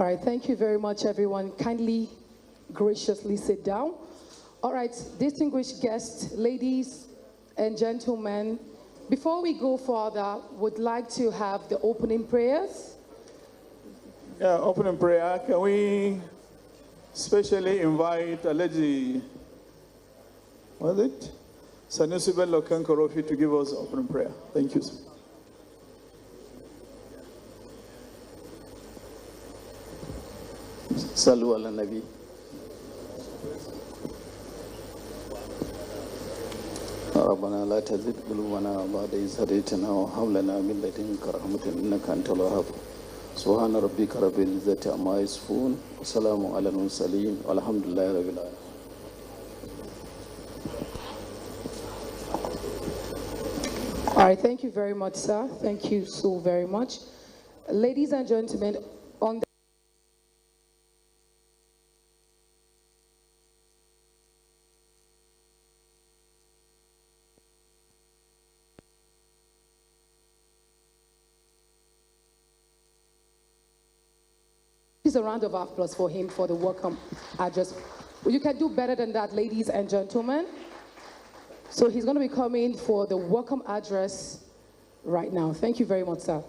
right, thank you very much, everyone. Kindly, graciously sit down. All right, distinguished guests, ladies and gentlemen, before we go further, would like to have the opening prayers. Yeah, opening prayer. Can we specially invite a lady, was it? Sanusi Bello Kankorofi to give us opening prayer. Thank you, sir. Salu ala Nabi. ربنا لا تزغ قلوبنا بعد إذ هديتنا وهب لنا من لدنك رحمة إنك أنت الوهاب سبحان ربك رب العزة عما يصفون وسلام على المرسلين والحمد لله رب العالمين. All right, thank you very much, sir. Thank you so very much. Ladies and gentlemen, on the a round of applause for him for the welcome address. You can do better than that, ladies and gentlemen. So he's going to be coming for the welcome address right now. Thank you very much, sir.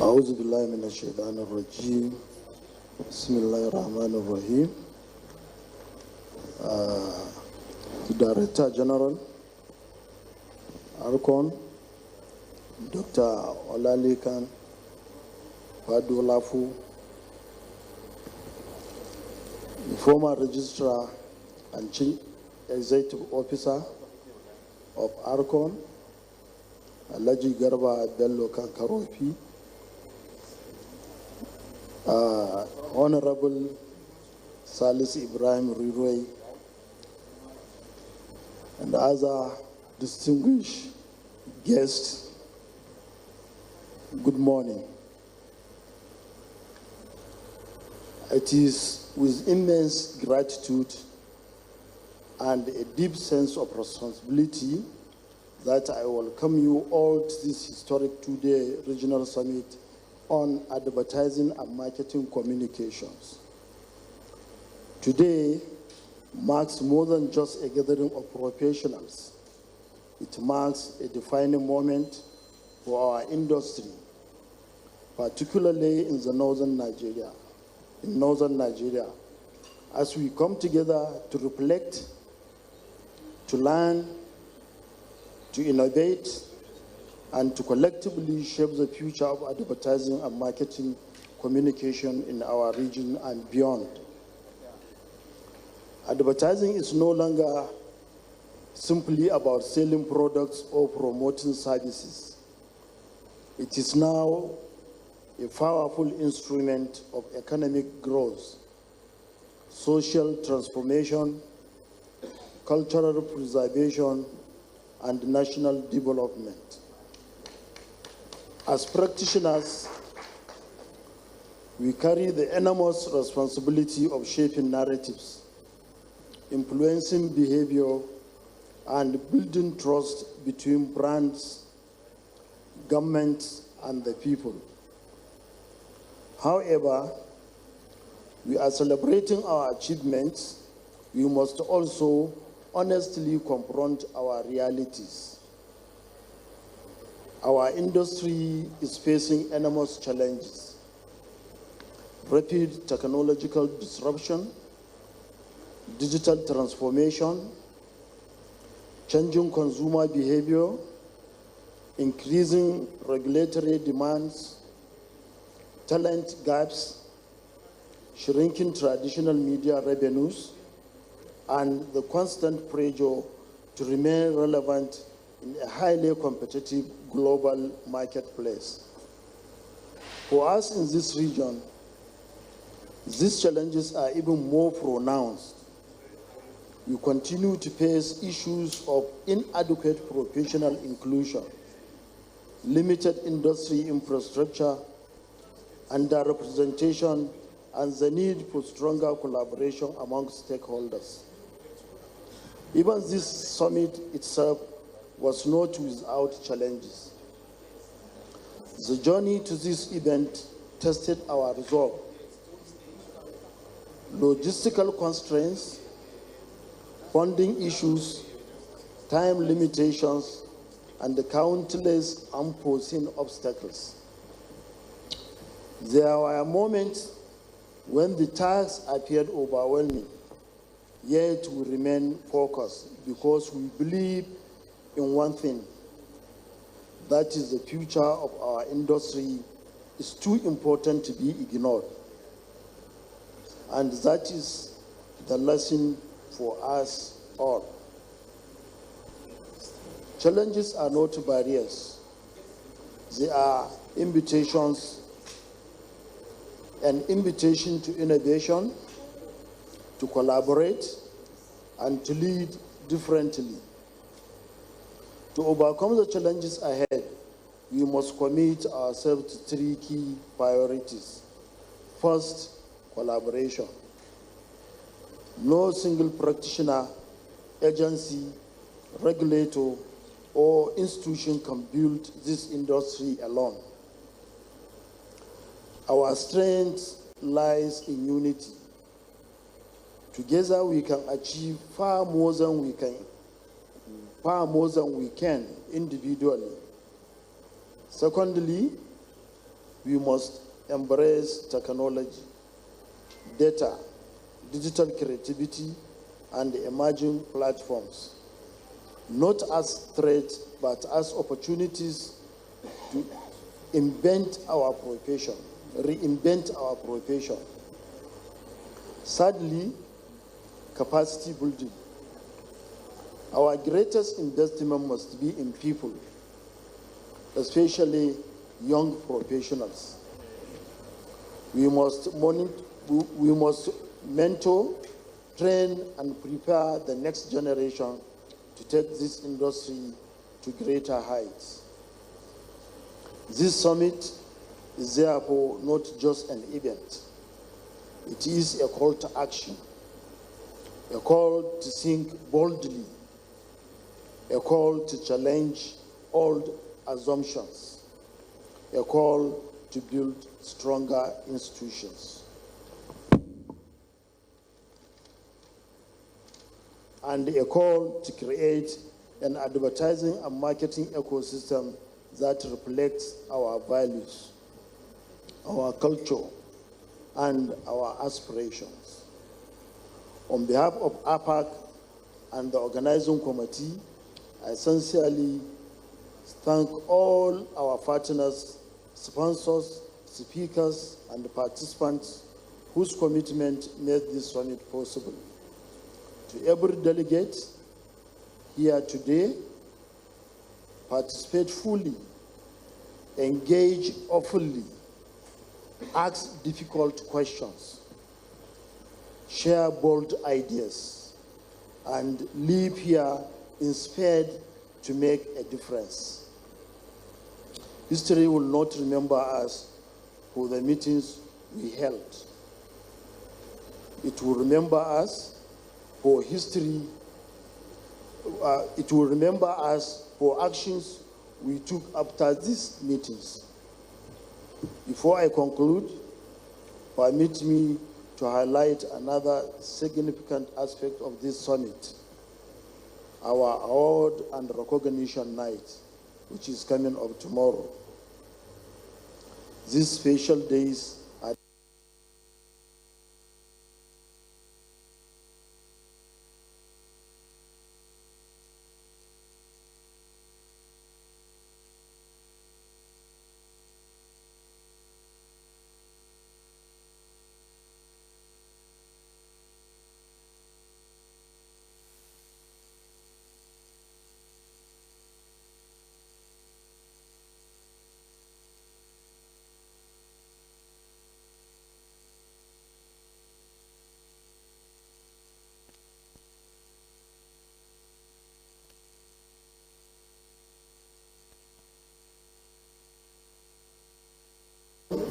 أعوذ بالله من الشيطان الرجيم بسم الله الرحمن الرحيم. The Director General, Arcon, Dr. Olalekan Padulafu, the former Registrar and Chief Executive Officer of Arcon, Alhaji Garba Bello Kankarofi, Honorable Salis Ibrahim Riroi, and other distinguished guests, good morning. It is with immense gratitude and a deep sense of responsibility that I welcome you all to this historic two-day regional summit on advertising and marketing communications. Today marks more than just a gathering of professionals. It marks a defining moment for our industry, particularly in northern Nigeria, as we come together to reflect, to learn, to innovate, and to collectively shape the future of advertising and marketing communication in our region and beyond. Advertising is no longer simply about selling products or promoting services. It is now a powerful instrument of economic growth, social transformation, cultural preservation, and national development. As practitioners, we carry the enormous responsibility of shaping narratives, influencing behavior, and building trust between brands, governments, and the people. However, we are celebrating our achievements. We must also honestly confront our realities. Our industry is facing enormous challenges: rapid technological disruption, digital transformation, changing consumer behavior, increasing regulatory demands, talent gaps, shrinking traditional media revenues, and the constant pressure to remain relevant in a highly competitive global marketplace. For us in this region, these challenges are even more pronounced. We continue to face issues of inadequate professional inclusion, limited industry infrastructure, underrepresentation, and the need for stronger collaboration among stakeholders. Even this summit itself was not without challenges. The journey to this event tested our resolve. Logistical constraints, funding issues, time limitations, and the countless unforeseen obstacles. There were moments when the task appeared overwhelming, yet we remain focused because we believe in one thing: that is, the future of our industry is too important to be ignored. And that is the lesson for us all. Challenges are not barriers. They are invitations, an invitation to innovation, to collaborate, and to lead differently. To overcome the challenges ahead, we must commit ourselves to three key priorities. First, collaboration. No single practitioner, agency, regulator, or institution can build this industry alone. Our strength lies in unity. Together we can achieve far more than we can individually. Secondly, we must embrace technology, data, digital creativity, and emerging platforms, not as threats, but as opportunities to reinvent our profession. Thirdly, capacity building. Our greatest investment must be in people, especially young professionals. We must mentor, train, and prepare the next generation to take this industry to greater heights. This summit is therefore not just an event. It is a call to action, a call to think boldly, a call to challenge old assumptions, a call to build stronger institutions, and a call to create an advertising and marketing ecosystem that reflects our values, our culture, and our aspirations. On behalf of APAC and the organizing committee, I sincerely thank all our partners, sponsors, speakers, and participants whose commitment made this summit possible. To every delegate here today, participate fully, engage openly, ask difficult questions, share bold ideas, and leave here inspired to make a difference. History will not remember us for the meetings we held. It will remember us for it will remember us for actions we took after these meetings. Before I conclude, permit me to highlight another significant aspect of this summit, our award and recognition night, which is coming up tomorrow. These special days are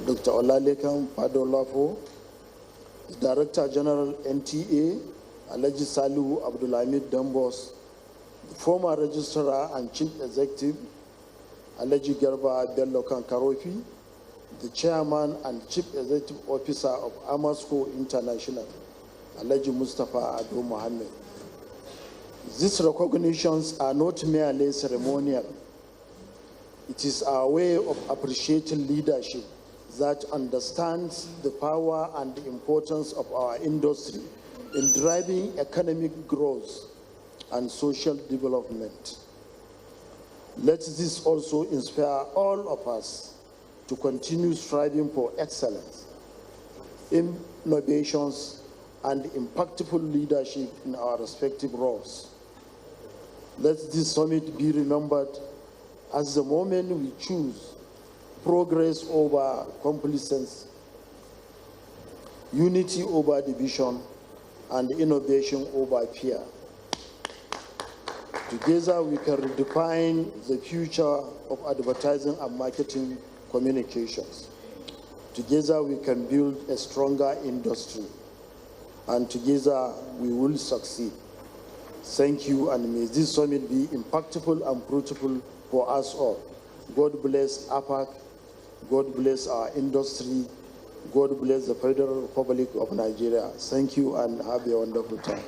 Dr. Olalekan Padolafo, the Director General NTA, Alhaji Salihu Abdulhamid Dambos, the former Registrar and Chief Executive, Alhaji Garba Bello Kankarofi, the Chairman and Chief Executive Officer of Amasco International, Alhaji Mustafa Ado Mohammed. These recognitions are not merely ceremonial. It is our way of appreciating leadership that understands the power and the importance of our industry in driving economic growth and social development. Let this also inspire all of us to continue striving for excellence, innovations, and impactful leadership in our respective roles. Let this summit be remembered as the moment we choose progress over complacency, unity over division, and innovation over fear. Together we can redefine the future of advertising and marketing communications. Together we can build a stronger industry, and together we will succeed. Thank you, and may this summit be impactful and fruitful for us all. God bless APAC, God bless our industry, God bless the Federal Republic of Nigeria. Thank you and have a wonderful time.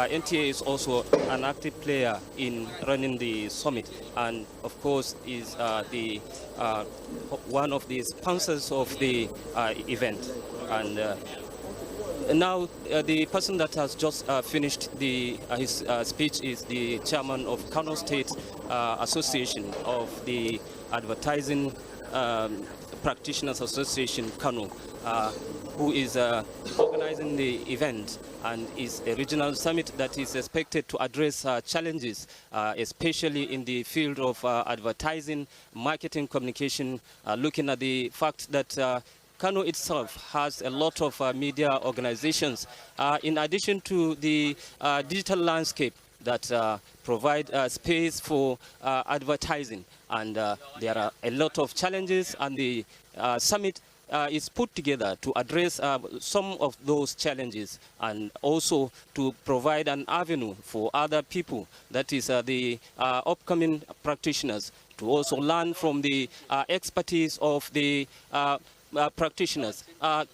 NTA is also an active player in running the summit, and of course is one of the sponsors of the event. And now the person that has just finished his speech is the chairman of Kano State Association of the Advertising Practitioners Association, Kano, who is organizing the event, and is a regional summit that is expected to address challenges, especially in the field of advertising, marketing, communication, looking at the fact that Kano itself has a lot of media organizations, in addition to the digital landscape that provide space for advertising. And there are a lot of challenges, and the summit is put together to address some of those challenges, and also to provide an avenue for other people, that is the upcoming practitioners, to also learn from the expertise of the practitioners.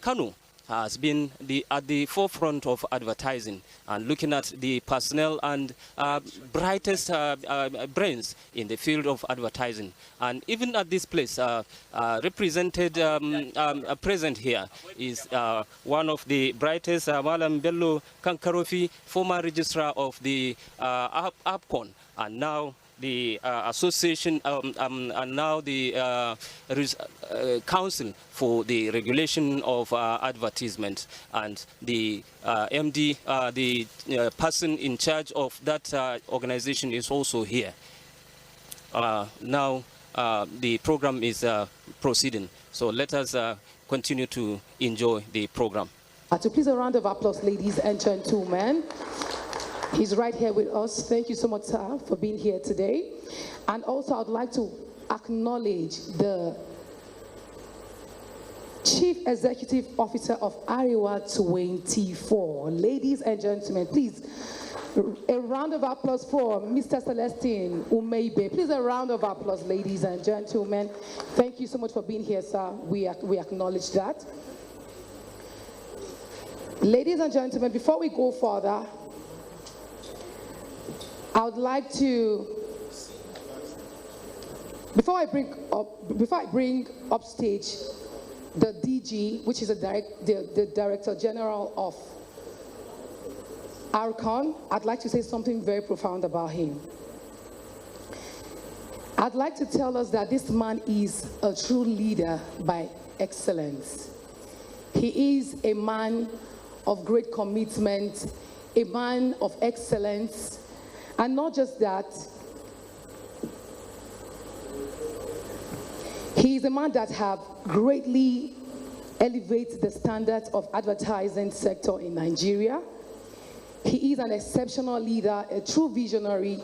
Kano has been at the forefront of advertising, and looking at the personnel and brightest brains in the field of advertising. And even at this place, represented present here is one of the brightest, Malam Bello Kankarofi, former registrar of the APCON, and now the association, and now the council for the regulation of advertisement, and the MD, the person in charge of that organization, is also here. Now the program is proceeding, so let us continue to enjoy the program. So please, a round of applause, ladies and gentlemen. He's right here with us. Thank you so much, sir, for being here today. And also, I'd like to acknowledge the Chief Executive Officer of Arewa 24. Ladies and gentlemen, please, a round of applause for Mr. Celestine Umeibe. Please, a round of applause, ladies and gentlemen. Thank you so much for being here, sir. We acknowledge that. Ladies and gentlemen, before we go further, I would like to, before I bring up stage the DG, which is the Director General of Arcon, I'd like to say something very profound about him. I'd like to tell us that this man is a true leader by excellence. He is a man of great commitment, a man of excellence, and not just that, he is a man that have greatly elevated the standards of advertising sector in Nigeria. He is an exceptional leader, a true visionary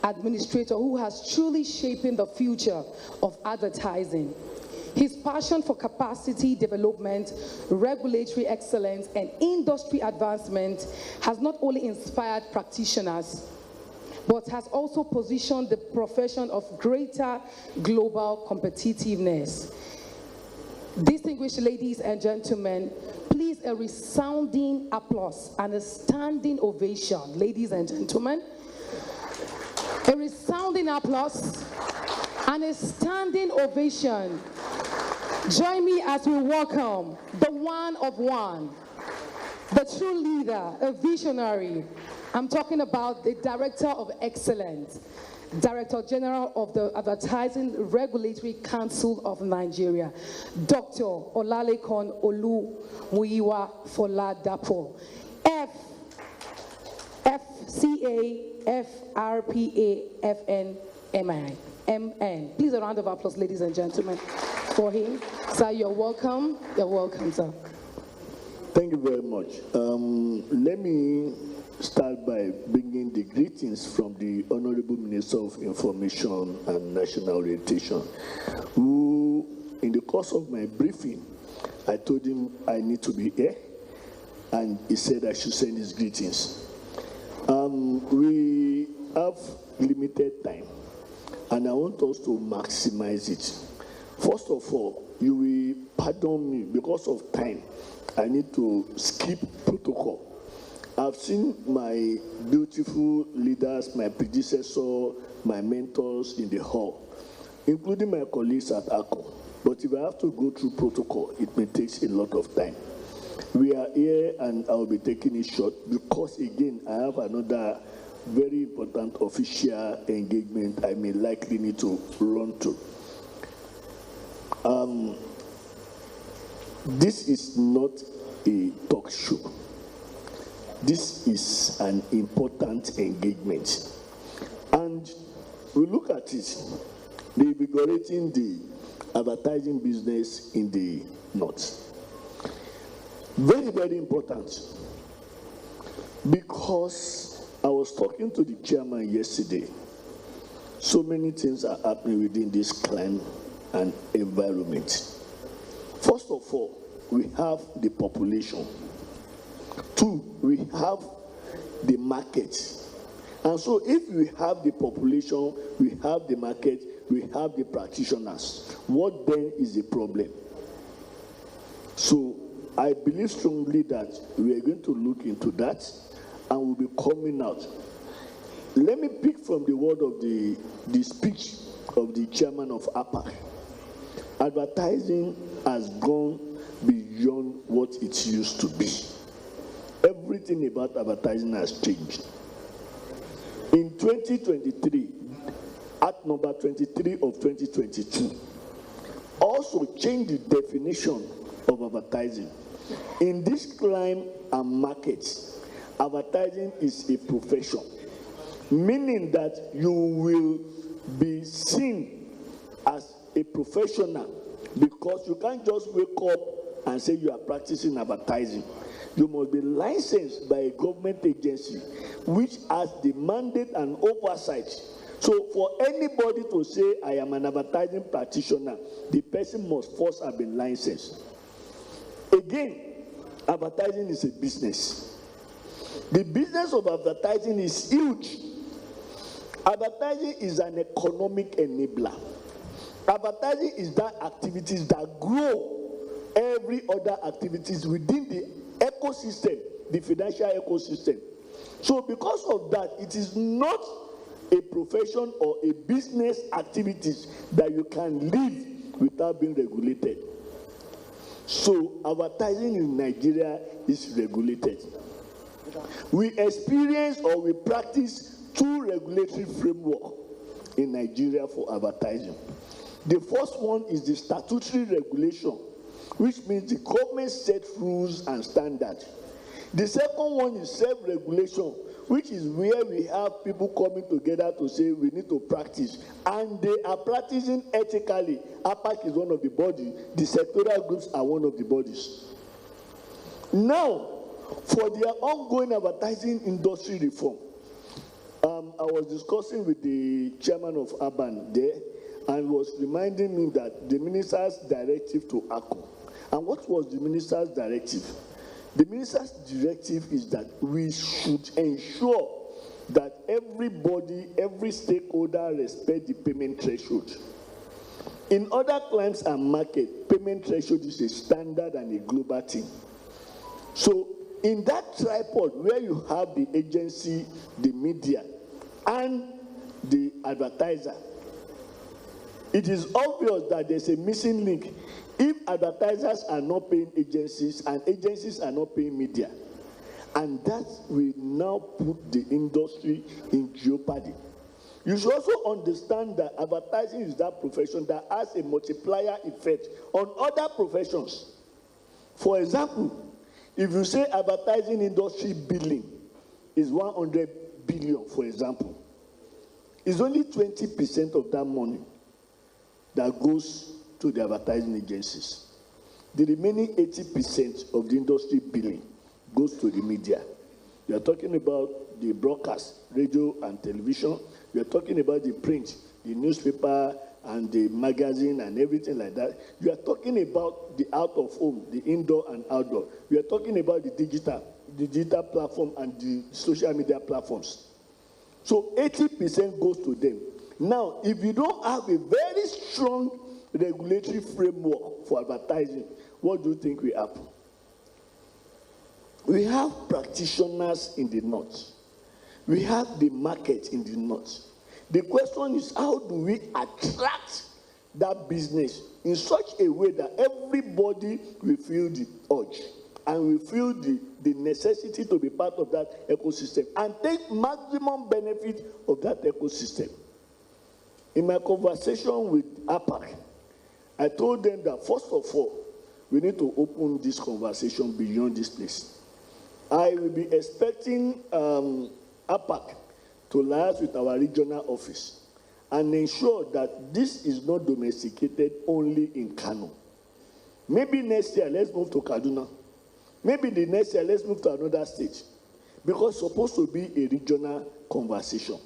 administrator who has truly shaped the future of advertising. His passion for capacity development, regulatory excellence, and industry advancement has not only inspired practitioners, but has also positioned the profession of greater global competitiveness. Distinguished ladies and gentlemen, please a resounding applause and a standing ovation, ladies and gentlemen. A resounding applause and a standing ovation. Join me as we welcome the one of one, the true leader, a visionary. I'm talking about the Director of Excellence, Director General of the Advertising Regulatory Council of Nigeria, Dr. Olalekan Olumuyiwa Foladapo, FCAFRPAFNMN. Please a round of applause, ladies and gentlemen, for him. Sir, you're welcome. You're welcome, sir. Thank you very much. Let me start by bringing the greetings from the Honorable Minister of Information and National Orientation, who, in the course of my briefing, I told him I need to be here, and he said I should send his greetings. We have limited time, and I want us to maximize it. First of all, you will pardon me because of time. I need to skip protocol. I've seen my beautiful leaders, my predecessor, my mentors in the hall, including my colleagues at ACO. But if I have to go through protocol, it may take a lot of time. We are here and I'll be taking it short because, again, I have another very important official engagement I may likely need to run to. This is not a talk show. This is an important engagement. And we look at it, reinvigorating the advertising business in the North. Very, very important. Because I was talking to the chairman yesterday. So many things are happening within this climate and environment. First of all, we have the population. Two, we have the market. And so if we have the population, we have the market, we have the practitioners, what then is the problem? So I believe strongly that we are going to look into that and we'll be coming out. Let me pick from the word of the speech of the chairman of APAC. Advertising has gone beyond what it used to be. Everything about advertising has changed. In 2023, Act number 23 of 2022 also changed the definition of advertising. In this climate and market, advertising is a profession, meaning that you will be seen as a professional because you can't just wake up and say you are practicing advertising. You must be licensed by a government agency which has the mandate and oversight. So for anybody to say I am an advertising practitioner, the person must first have been licensed. Again, advertising is a business. The business of advertising is huge. Advertising is an economic enabler. Advertising is that activities that grow every other activities within the ecosystem, the financial ecosystem. So because of that, it is not a profession or a business activities that you can live without being regulated. So advertising in Nigeria is regulated. We experience or we practice two regulatory frameworks in Nigeria for advertising. The first one is the statutory regulation, which means the government sets rules and standards. The second one is self-regulation, which is where we have people coming together to say we need to practice, and they are practicing ethically. APAC is one of the bodies, the sectoral groups are one of the bodies. Now, for their ongoing advertising industry reform, I was discussing with the chairman of Urban there, and was reminding me that the minister's directive to ACO. And what was the minister's directive? The minister's directive is that we should ensure that everybody, every stakeholder respect the payment threshold. In other climes and market, payment threshold is a standard and a global thing. So in that tripod where you have the agency, the media, and the advertiser, it is obvious that there's a missing link. If advertisers are not paying agencies and agencies are not paying media, and that will now put the industry in jeopardy. You should also understand that advertising is that profession that has a multiplier effect on other professions. For example, if you say advertising industry billing is 100 billion, for example, it's only 20% of that money that goes to the advertising agencies. The remaining 80% of the industry billing goes to the media. You are talking about the broadcast, radio and television. We are talking about the print, the newspaper and the magazine and everything like that. You are talking about the out of home, the indoor and outdoor. We are talking about the digital platform and the social media platforms. So 80% goes to them. Now, if you don't have a very strong regulatory framework for advertising, what do you think will happen? We have practitioners in the north. We have the market in the north. The question is, how do we attract that business in such a way that everybody will feel the urge and will feel the necessity to be part of that ecosystem and take maximum benefit of that ecosystem? In my conversation with APAC, I told them that first of all, we need to open this conversation beyond this place. I will be expecting APAC to liaise with our regional office and ensure that this is not domesticated only in Kano. Maybe next year, let's move to Kaduna. Maybe the next year, let's move to another state. Because it's supposed to be a regional conversation.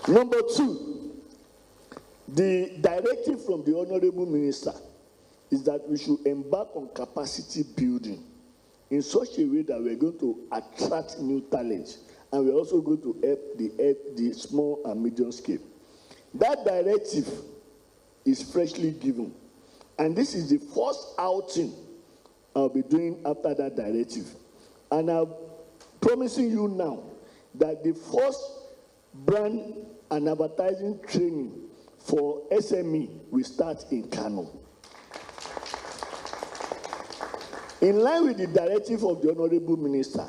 Number two, the directive from the Honorable Minister is that we should embark on capacity building in such a way that we're going to attract new talent, and we're also going to help the small and medium scale. That directive is freshly given, and this is the first outing I'll be doing after that directive. And I'm promising you now that the first brand and advertising training for SME will start in Kano. In line with the directive of the Honorable Minister,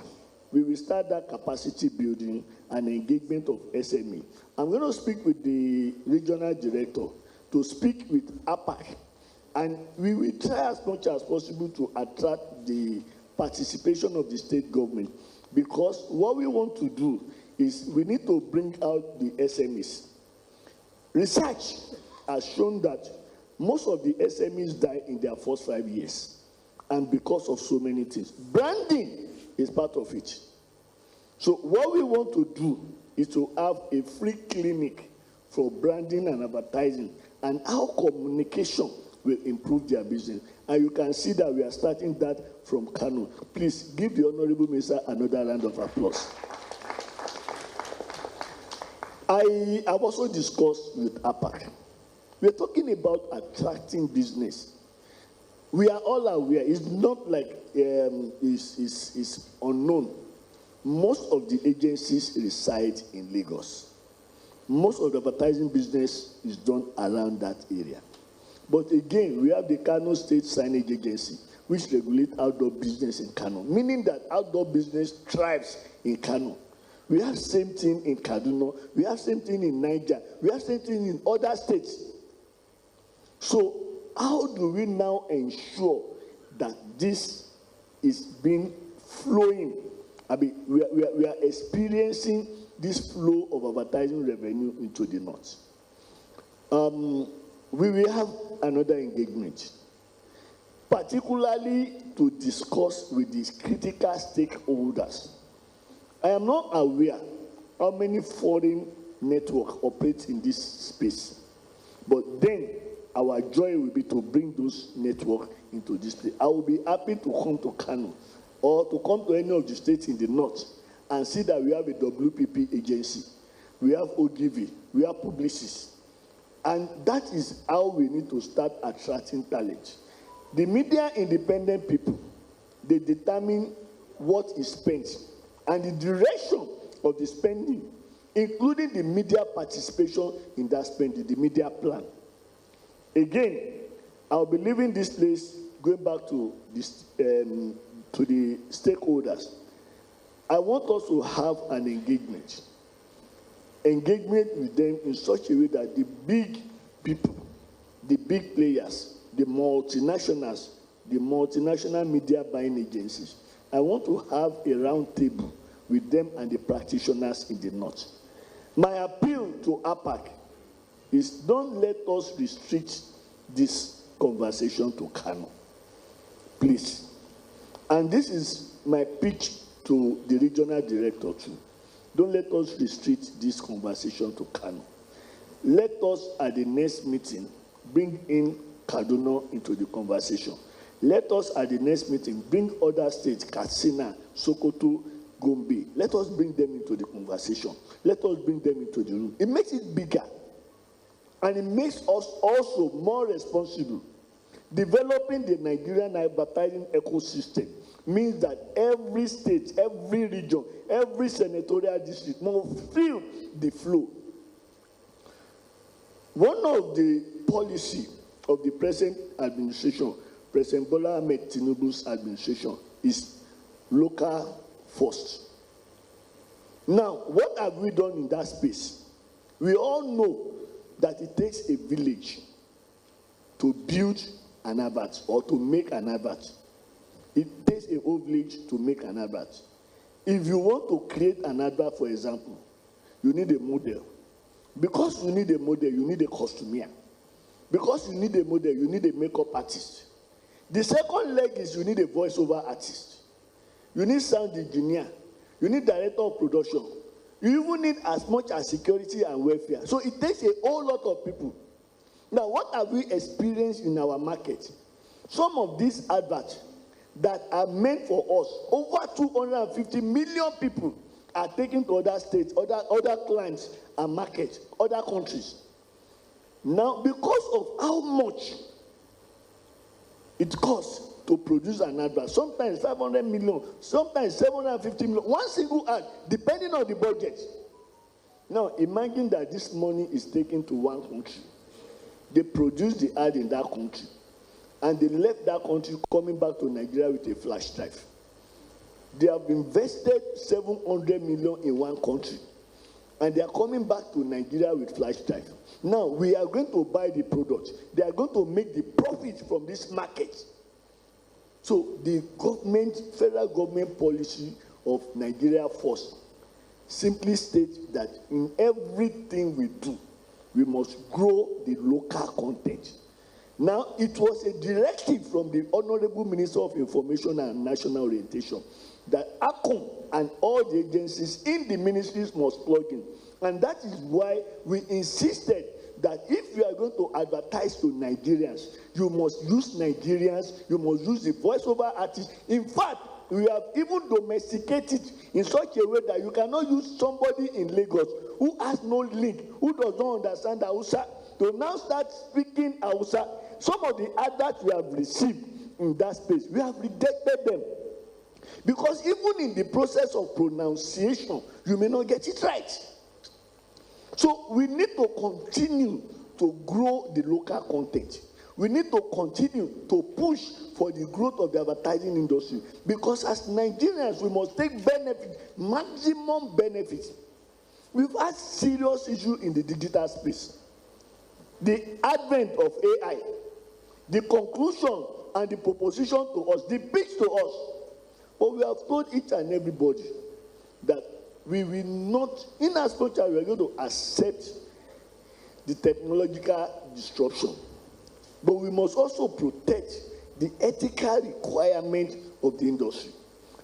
we will start that capacity building and engagement of SME. I'm going to speak with the regional director to speak with APAC, and we will try as much as possible to attract the participation of the state government, because what we want to do is we need to bring out the SMEs. Research has shown that most of the SMEs die in their first 5 years, and because of so many things. Branding is part of it. So what we want to do is to have a free clinic for branding and advertising, and how communication will improve their business. And you can see that we are starting that from Kano. Please give the Honorable Minister another round of applause. I have also discussed with APAC. We're talking about attracting business. We are all aware. It's not like it's unknown. Most of the agencies reside in Lagos. Most of the advertising business is done around that area. But again, we have the Kano State Signage Agency, which regulates outdoor business in Kano, meaning that outdoor business thrives in Kano. We have same thing in Kaduna. We have same thing in Niger. We have same thing in other states. So how do we now ensure that this is being flowing? I mean, we are experiencing this flow of advertising revenue into the north. We will have another engagement, particularly to discuss with these critical stakeholders. I am not aware how many foreign networks operate in this space, but then our joy will be to bring those networks into this place. I will be happy to come to Kano or to come to any of the states in the north and see that we have a WPP agency, we have OGV, we have Publicis. And that is how we need to start attracting talent. The media independent people, they determine what is spent and the direction of the spending, including the media participation in that spending, the media plan. Again, I'll be leaving this place, going back to this, to the stakeholders. I want us to have an engagement with them in such a way that the big people, the big players, the multinationals, the multinational media buying agencies, I want to have a round table with them and the practitioners in the north. My appeal to APAC is don't let us restrict this conversation to Kano, please. And this is my pitch to the regional director too. Don't let us restrict this conversation to Kano. Let us, at the next meeting, bring in Kaduna into the conversation. Let us, at the next meeting, bring other states, Katsina, Sokoto, Gombe. Let us bring them into the conversation. Let us bring them into the room. It makes it bigger. And it makes us also more responsible. Developing the Nigerian advertising ecosystem means that every state, every region, every senatorial district must feel the flow. One of the policy of the present administration, President Bola Ahmed Tinubu's administration, is local first. Now, what have we done in that space? We all know that it takes a village to build an advert or to make an advert. It takes a whole village to make an advert. If you want to create an advert, for example, you need a model. Because you need a model, you need a costumier. Because you need a model, you need a makeup artist. The second leg is you need a voiceover artist. You need sound engineer. You need director of production. You even need as much as security and welfare. So it takes a whole lot of people. Now, what have we experienced in our market? Some of these adverts that are meant for us, over 250 million people are taken to other states, other clients and markets, other countries. Now, because of how much it costs to produce an advert, sometimes 500 million, sometimes 750 million, one single ad, depending on the budget. Now, imagine that this money is taken to one country. They produce the ad in that country, and they left that country coming back to Nigeria with a flash drive. They have invested 700 million in one country, and they are coming back to Nigeria with flash drive. Now, we are going to buy the product. They are going to make the profit from this market. So the government, federal government policy of Nigeria First simply states that in everything we do, we must grow the local content. Now, it was a directive from the Honorable Minister of Information and National Orientation that ACOM and all the agencies in the ministries must plug in. And that is why we insisted that if you are going to advertise to Nigerians, you must use Nigerians, you must use the voiceover artists. In fact, we have even domesticated in such a way that you cannot use somebody in Lagos who has no link, who does not understand Hausa, to now start speaking Hausa. Some of the adverts we have received, in that space, we have rejected them. Because even in the process of pronunciation, you may not get it right. So we need to continue to grow the local content. We need to continue to push for the growth of the advertising industry. Because as Nigerians, we must take benefit, maximum benefit. We've had serious issues in the digital space. The advent of AI, the conclusion and the proposition to us, the pitch to us. But we have told each and everybody that we will not, in as much as we are going to accept the technological disruption, but we must also protect the ethical requirement of the industry.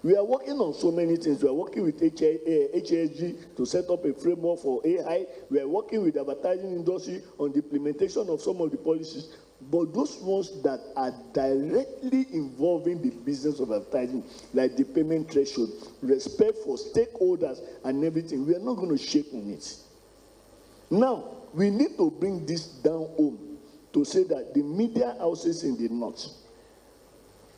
We are working on so many things. We are working with HASG to set up a framework for AI. We are working with the advertising industry on the implementation of some of the policies. But those ones that are directly involving the business of advertising, like the payment threshold, respect for stakeholders and everything, we are not going to shake on it. Now, we need to bring this down home to say that the media houses in the north,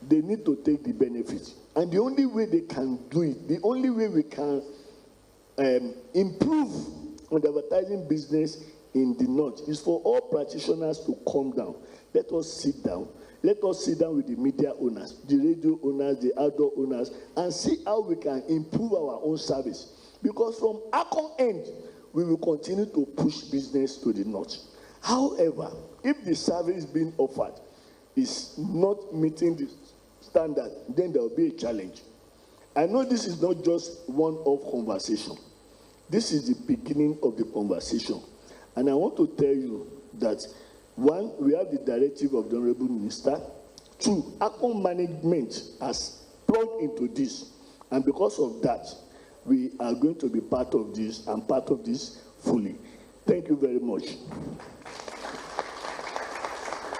they need to take the benefits. And the only way they can do it, the only way we can improve on the advertising business in the north is for all practitioners to come down. Let us sit down. Let us sit down with the media owners, the radio owners, the outdoor owners, and see how we can improve our own service. Because from our end, we will continue to push business to the north. However, if the service being offered is not meeting the standard, then there will be a challenge. I know this is not just one-off conversation. This is the beginning of the conversation. And I want to tell you that, one, we have the directive of the Honorable Minister. Two, Akon management has plugged into this. And because of that, we are going to be part of this and part of this fully. Thank you very much.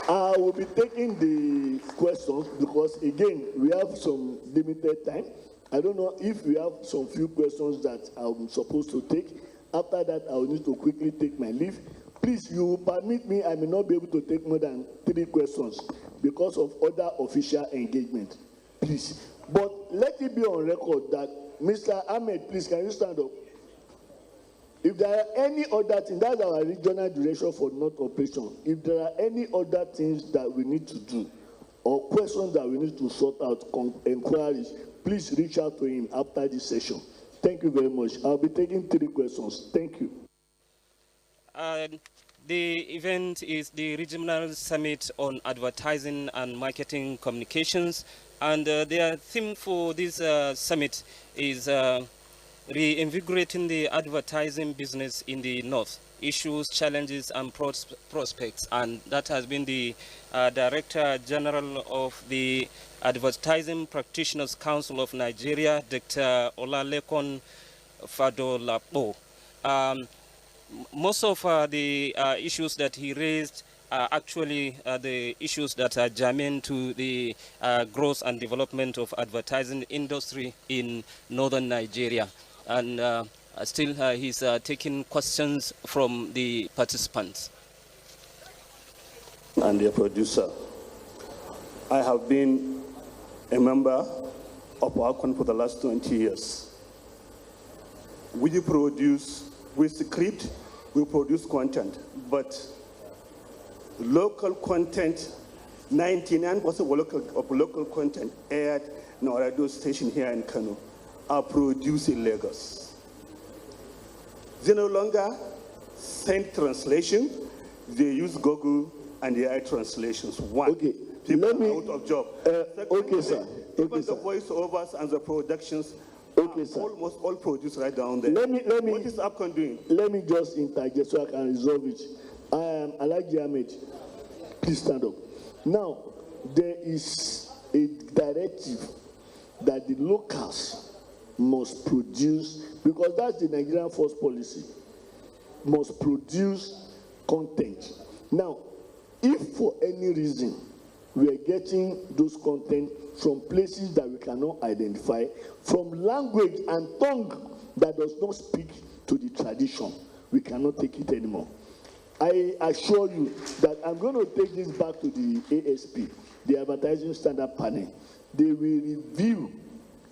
I will be taking the questions because, again, we have some limited time. I don't know if we have some few questions that I'm supposed to take. After that, I will need to quickly take my leave. Please, you permit me, I may not be able to take more than 3 questions because of other official engagement. Please. But let it be on record that, Mr. Ahmed, please, can you stand up? If there are any other things, that's our regional direction for North Operation. If there are any other things that we need to do or questions that we need to sort out, inquiries, please reach out to him after this session. Thank you very much. I'll be taking 3 questions. Thank you. The event is the Regional Summit on Advertising and Marketing Communications, and their theme for this summit is reinvigorating the advertising business in the North, issues, challenges, and prospects. And that has been the Director General of the Advertising Practitioners Council of Nigeria, Dr. Olalekon Fadolapo. Most of the issues that he raised are actually the issues that are germane to the growth and development of advertising industry in northern Nigeria. And still he's taking questions from the participants. And the producer, I have been a member of ACON for the last 20 years. We produce, we script, we produce content, but local content, 99% of local content aired in our radio station here in Kano are produced in Lagos. They no longer send translation, they use Google and AI translations. One, okay, people are out of job. Okay, sir. Even the voiceovers and the productions okay, sir. Almost all produced right down there. Let me, what is APCON doing? Let me just interject so I can resolve it. Alhaji Ahmed, please stand up. Now, there is a directive that the locals must produce, because that's the Nigerian Force policy, must produce content. Now, if for any reason we are getting those content from places that we cannot identify, from language and tongue that does not speak to the tradition, we cannot take it anymore. I assure you that I'm going to take this back to the ASP, the Advertising Standard Panel. They will review,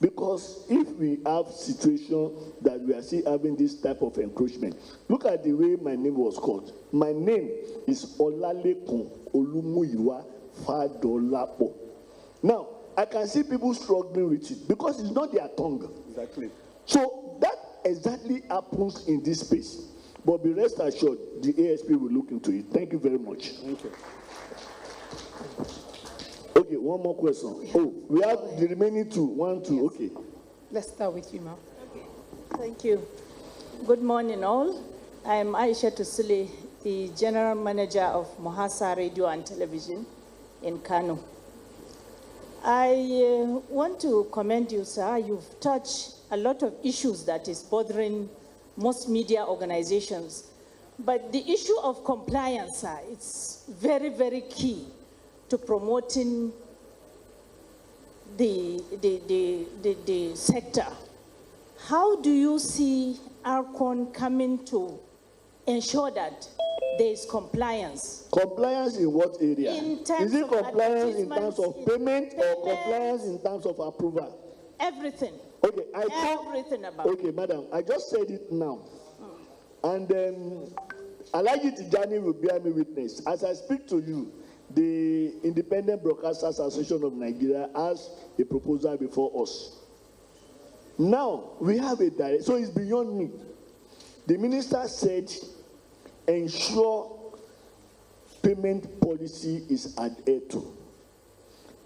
because if we have situation that we are still having this type of encroachment, look at the way my name was called. My name is Olalekun Olumuyiwa Fadolapo. Now, I can see people struggling with it because it's not their tongue. Exactly. So that exactly happens in this space. But be rest assured, the ASP will look into it. Thank you very much. Thank you. Okay, one more question. Oh, we have the remaining two. 1, 2, okay. Let's start with you, ma'am. Thank you. Good morning, all. I am Aisha Tusuli, the General Manager of Mohasa Radio and Television in Kano. I want to commend you, sir. You've touched a lot of issues that is bothering most media organizations. But the issue of compliance, sir, it's very, very key to promoting the sector. How do you see ARCON coming to ensure that there is compliance? Compliance in what area? In terms Is it of compliance in terms of payment or payment, compliance in terms of approval? Everything. Okay, Everything about it. Okay, madam, I just said it now. And Alaji Tijani will bear me witness. As I speak to you, the Independent Broadcasters Association of Nigeria has a proposal before us. Now, we have a direct, so it's beyond me. The minister said, ensure payment policy is adhered to.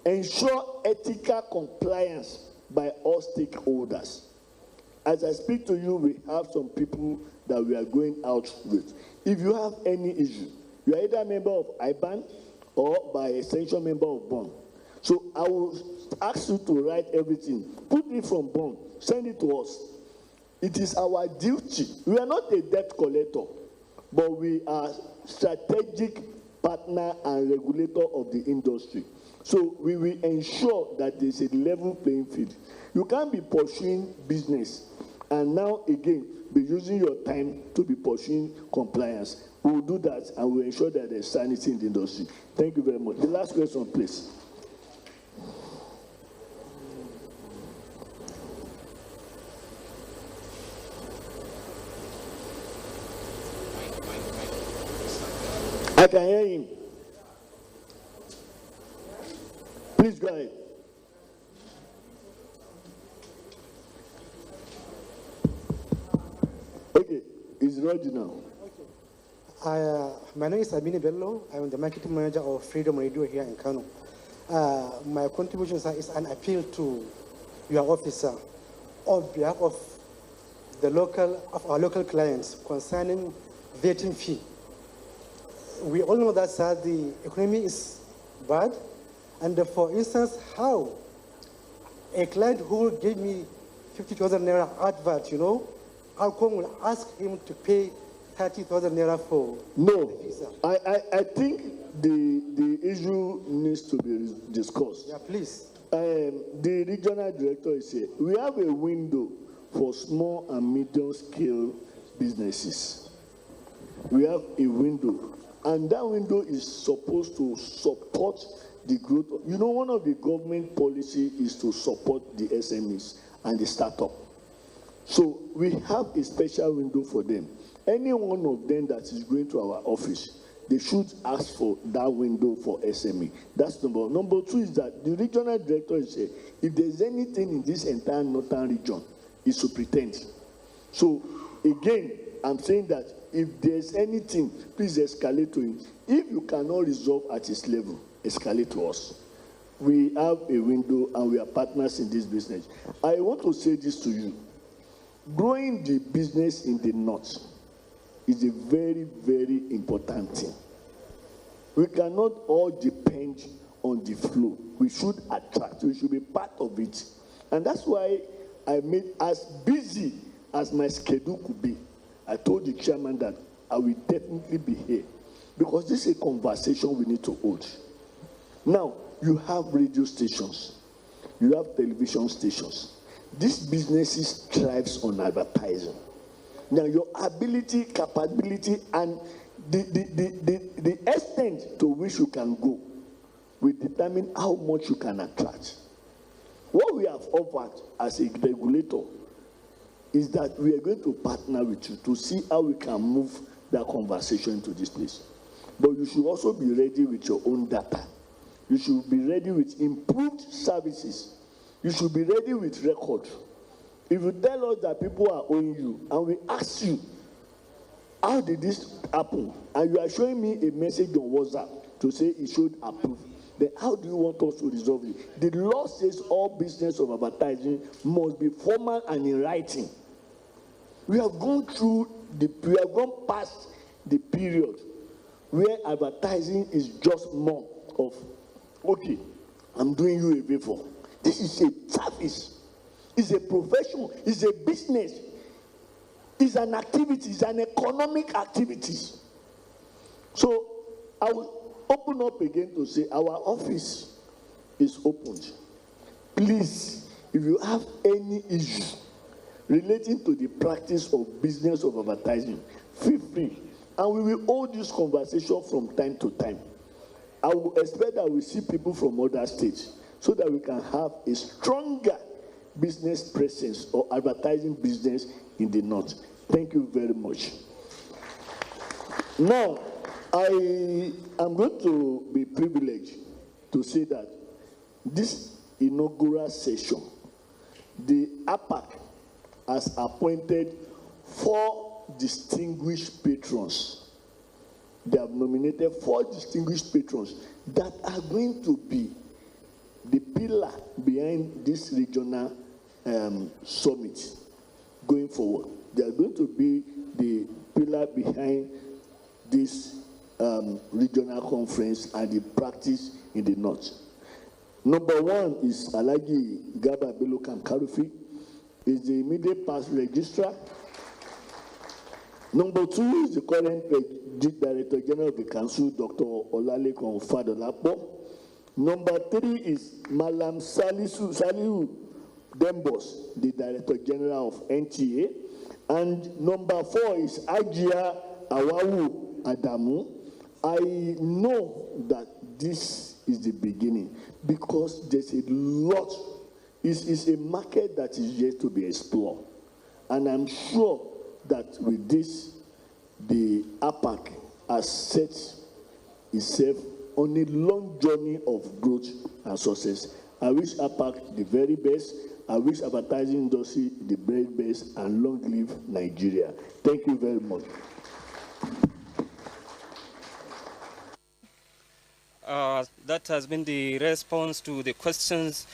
Ensure ethical compliance by all stakeholders. As I speak to you, we have some people that we are going out with. If you have any issue, you are either a member of IBAN or by extension member of BON. So I will ask you to write everything. Put it from BON. Send it to us. It is our duty. We are not a debt collector, but we are strategic partner and regulator of the industry. So we will ensure that there is a level playing field. You can't be pursuing business and now again be using your time to be pursuing compliance. We will do that and we will ensure that there is sanity in the industry. Thank you very much. The last question, please. I can hear him. Please go ahead. Okay, it's ready now. My name is Abini Bello. I'm the marketing manager of Freedom Radio here in Kano. My contribution, sir, is an appeal to your officer on behalf of our local clients concerning vetting fee. We all know that, sir, the economy is bad, and for instance, how a client who will give me 50,000 naira advert, Alcom will ask him to pay 30,000 naira for no. the visa. I think the issue needs to be discussed. Yeah, please. The regional director is here. We have a window for small and medium scale businesses. We have a window, and that window is supposed to support the growth. One of the government policy is to support the SMEs and the startup. So we have a special window for them. Any one of them that is going to our office, they should ask for that window for SME. That's number one. Number two is that the regional director is here. If there's anything in this entire northern region, is to pretend. So again, I'm saying that if there's anything, please escalate to him. If you cannot resolve at his level, escalate to us. We have a window and we are partners in this business. I want to say this to you. Growing the business in the north is a very, very important thing. We cannot all depend on the flow. We should attract. We should be part of it. And that's why I made as busy as my schedule could be. I told the chairman that I will definitely be here because this is a conversation we need to hold. Now, you have radio stations. You have television stations. These businesses thrives on advertising. Now, your ability, capability, and the extent to which you can go will determine how much you can attract. What we have offered as a regulator is that we are going to partner with you to see how we can move that conversation to this place. But you should also be ready with your own data. You should be ready with improved services. You should be ready with records. If you tell us that people are owing you, and we ask you, how did this happen? And you are showing me a message on WhatsApp to say it should approve. Then how do you want us to resolve it? The law says all business of advertising must be formal and in writing. We have gone past the period where advertising is just more of, okay, I'm doing you a favor. This is a service. It's a profession. It's a business. It's an activity. It's an economic activity. So I will open up again to say our office is opened. Please, if you have any issue relating to the practice of business of advertising, feel free. And we will hold this conversation from time to time. I will expect that we see people from other states so that we can have a stronger business presence or advertising business in the north. Thank you very much. Now, I am going to be privileged to say that this inaugural session, the APAC has appointed 4 distinguished patrons. They have nominated 4 distinguished patrons that are going to be the pillar behind this regional summit going forward. They are going to be the pillar behind this regional conference and the practice in the north. Number 1 is Alhaji Garba Bello Kankarufi, is the immediate past registrar. Number 2 is the current Director General of the Council, Dr. Olalekan Fadolapo. Number 3 is Malam Salihu Dembos, the Director General of NTA. And number 4 is Ajia Awawu Adamu. I know that this is the beginning because there's a lot. It's a market that is yet to be explored. And I'm sure that with this, the APAC has set itself on a long journey of growth and success. I wish APAC the very best. I wish advertising industry the very best, and long live Nigeria. Thank you very much. That has been the response to the questions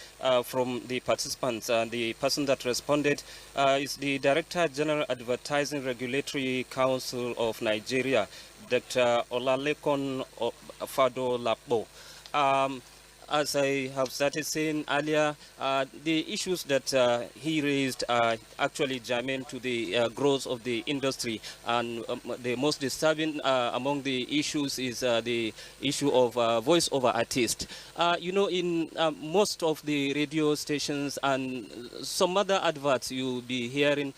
from the participants. The person that responded is the Director General Advertising Regulatory Council of Nigeria, Dr. Olalekan Fadolapo. As I have started saying earlier, the issues that he raised are actually germane to the growth of the industry. And the most disturbing among the issues is the issue of voice-over artist. You know, in most of the radio stations and some other adverts, you'll be hearing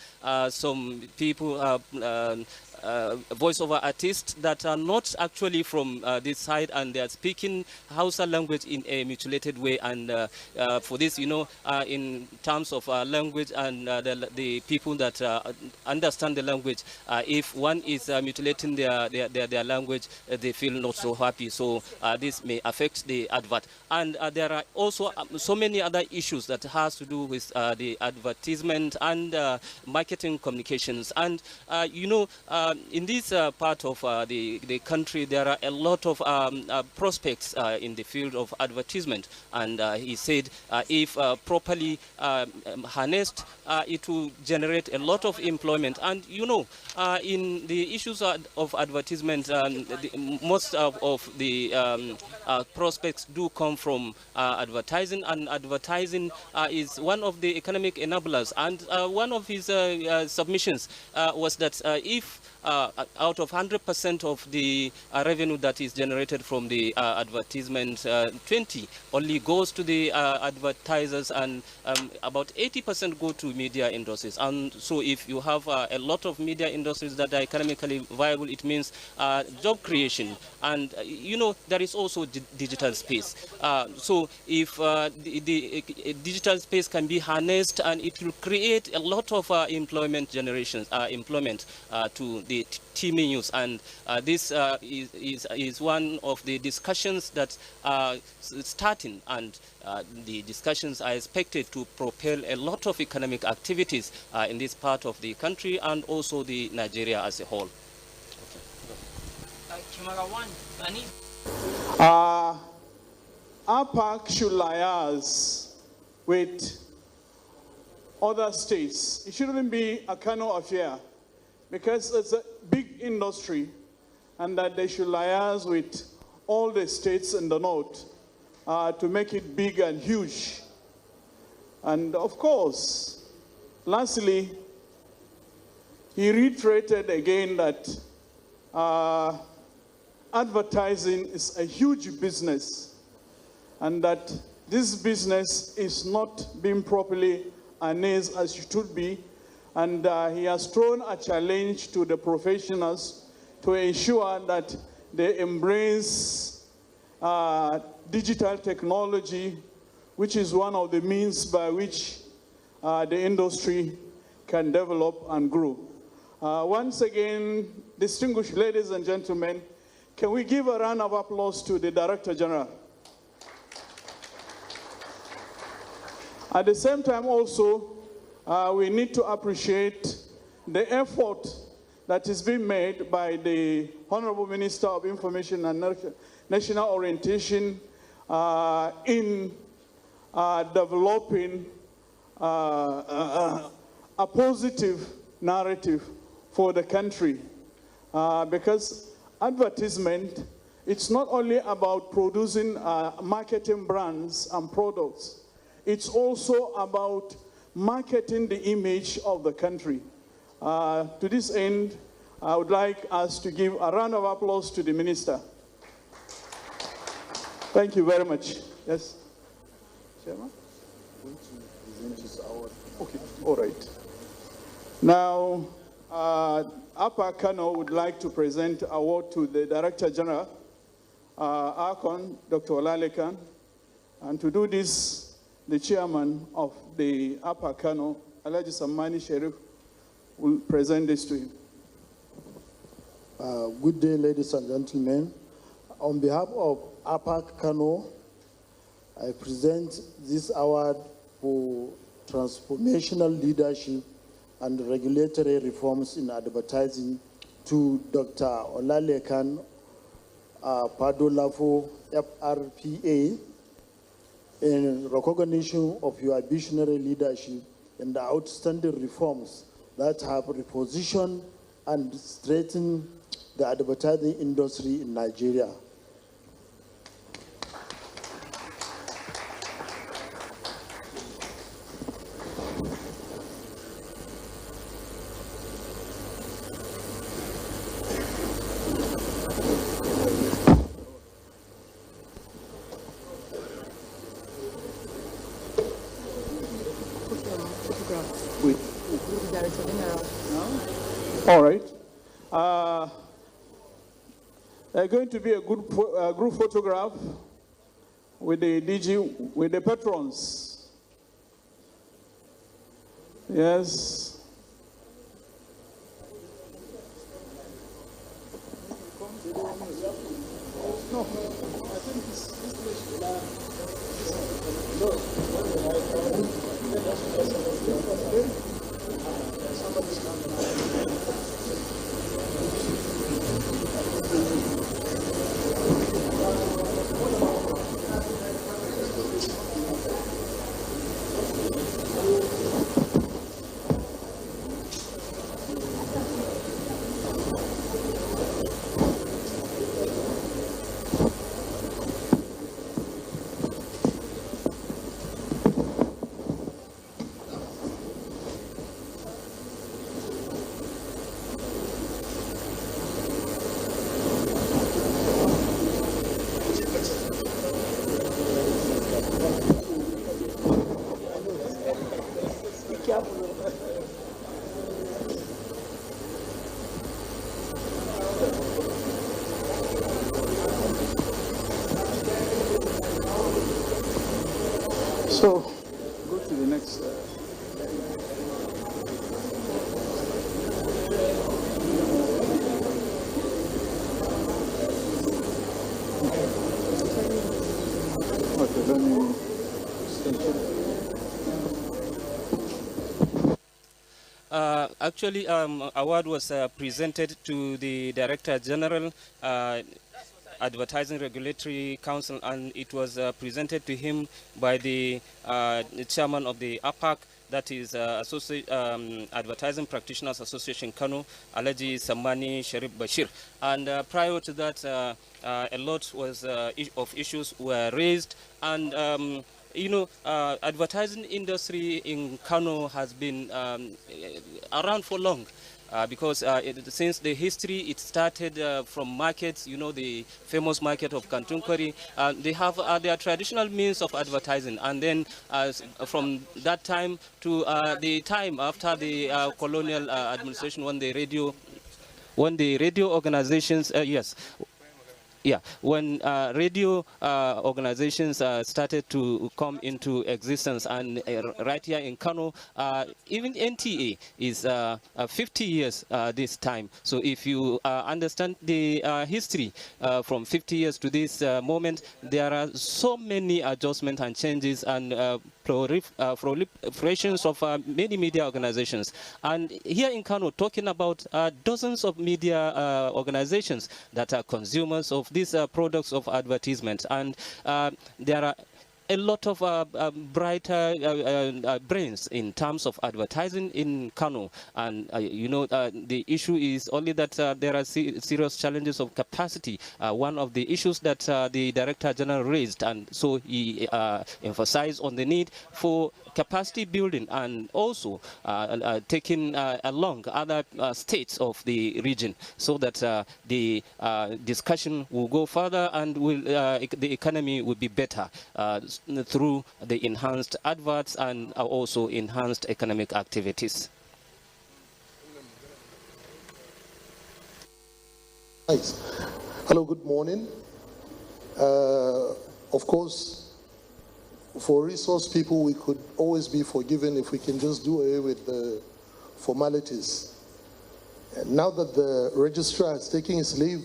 some people voice-over artists that are not actually from this side, and they are speaking Hausa language in a mutilated way. And for this, you know, in terms of language and the people that understand the language, if one is mutilating their language, they feel not so happy. So this may affect the advert. And there are also so many other issues that has to do with the advertisement and marketing communications. And you know, in this part of the country, there are a lot of prospects in the field of advertisement. And he said if properly harnessed, it will generate a lot of employment. And you know, in the issues of advertisement, most of the prospects do come from advertising, and advertising is one of the economic enablers. And one of his submissions was that if out of 100% of the revenue that is generated from the advertisement, 20 only goes to the advertisers, and about 80% go to media industries. And so if you have a lot of media industries that are economically viable, it means job creation. And, there is also digital space. So if the digital space can be harnessed, and it will create a lot of employment to the teaming youth. And this is one of the discussions that are starting, and the discussions are expected to propel a lot of economic activities in this part of the country and also the Nigeria as a whole. Our park should liaise with other states. It shouldn't be a Kano affair, because it's a big industry, and that they should liaise with all the states in the north to make it big and huge. And of course, lastly, he reiterated again that advertising is a huge business, and that this business is not being properly harnessed as it should be. And he has thrown a challenge to the professionals to ensure that they embrace digital technology, which is one of the means by which the industry can develop and grow. Once again, distinguished ladies and gentlemen, can we give a round of applause to the Director General? At the same time also, we need to appreciate the effort that is being made by the Honorable Minister of Information and National Orientation in developing a positive narrative for the country. Because advertisement, it's not only about producing marketing brands and products, it's also about marketing the image of the country. To this end, I would like us to give a round of applause to the Minister. Thank you very much. Yes? Chairman? Okay, all right. Now, Upper Kano would like to present an award to the Director General, Akon, Dr. Olalekan, and to do this, the chairman of the Upper Kano, Alhaji Sammani Sherif, will present this to him. Good day, ladies and gentlemen. On behalf of Upper Kano, I present this award for transformational leadership and regulatory reforms in advertising to Dr. Olalekan Padolafo, FRPA, in recognition of your visionary leadership and the outstanding reforms that have repositioned and strengthened the advertising industry in Nigeria. All right. There's going to be a group photograph with the DG, with the patrons. Yes. No, I think this Actually, award was presented to the Director General, Advertising Regulatory Council, and it was presented to him by the chairman of the APAC, that is Advertising Practitioners Association Kano, Alaji Samani Sharif Bashir. And prior to that, a lot of issues were raised, and you know, advertising industry in Kano has been around for long. Because since the history, it started from markets, you know, the famous market of Kantunkari. They have their traditional means of advertising, and then from that time to the time after the colonial administration, when the radio organizations, yes. Yeah, when radio organizations started to come into existence, and right here in Kano, even NTA is 50 years this time. So if you understand the history from 50 years to this moment, there are so many adjustments and changes and proliferations of many media organizations. And here in Kano, talking about dozens of media organizations that are consumers of these products of advertisement, and there are a lot of brighter brains in terms of advertising in Kano. And you know, the issue is only that there are serious challenges of capacity. One of the issues that the Director General raised, and so he emphasized on the need for capacity building, and also taking along other states of the region, so that the discussion will go further, and the economy will be better through the enhanced adverts and also enhanced economic activities. Nice. Hello, good morning. Of course, for resource people, we could always be forgiven if we can just do away with the formalities. And now that the registrar is taking his leave,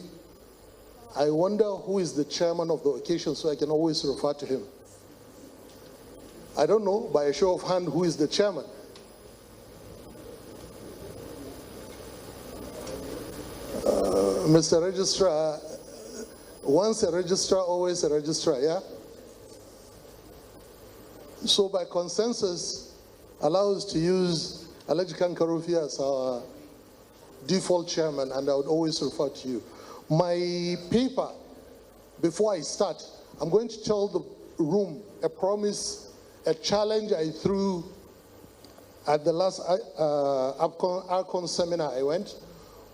I wonder who is the chairman of the occasion, so I can always refer to him. I don't know, by a show of hand, who is the chairman? Mr. Registrar, once a registrar, always a registrar, yeah? So by consensus, allow us to use Alaji Kankarufi as our default chairman, and I would always refer to you. My paper, before I start, I'm going to tell the room a promise, a challenge I threw at the last Archon seminar I went,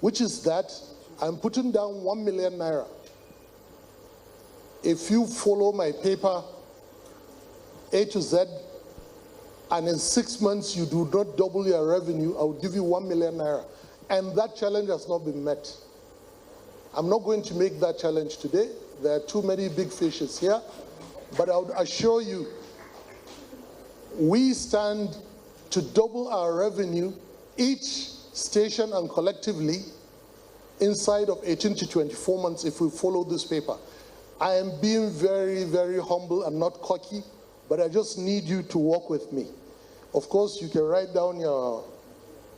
which is that I'm putting down 1 million naira. If you follow my paper A to Z, and in 6 months you do not double your revenue, I will give you 1 million naira. And that challenge has not been met. I'm not going to make that challenge today. There are too many big fishes here. But I would assure you, we stand to double our revenue, each station and collectively, inside of 18 to 24 months if we follow this paper. I am being very, very humble and not cocky, but I just need you to work with me. Of course, you can write down your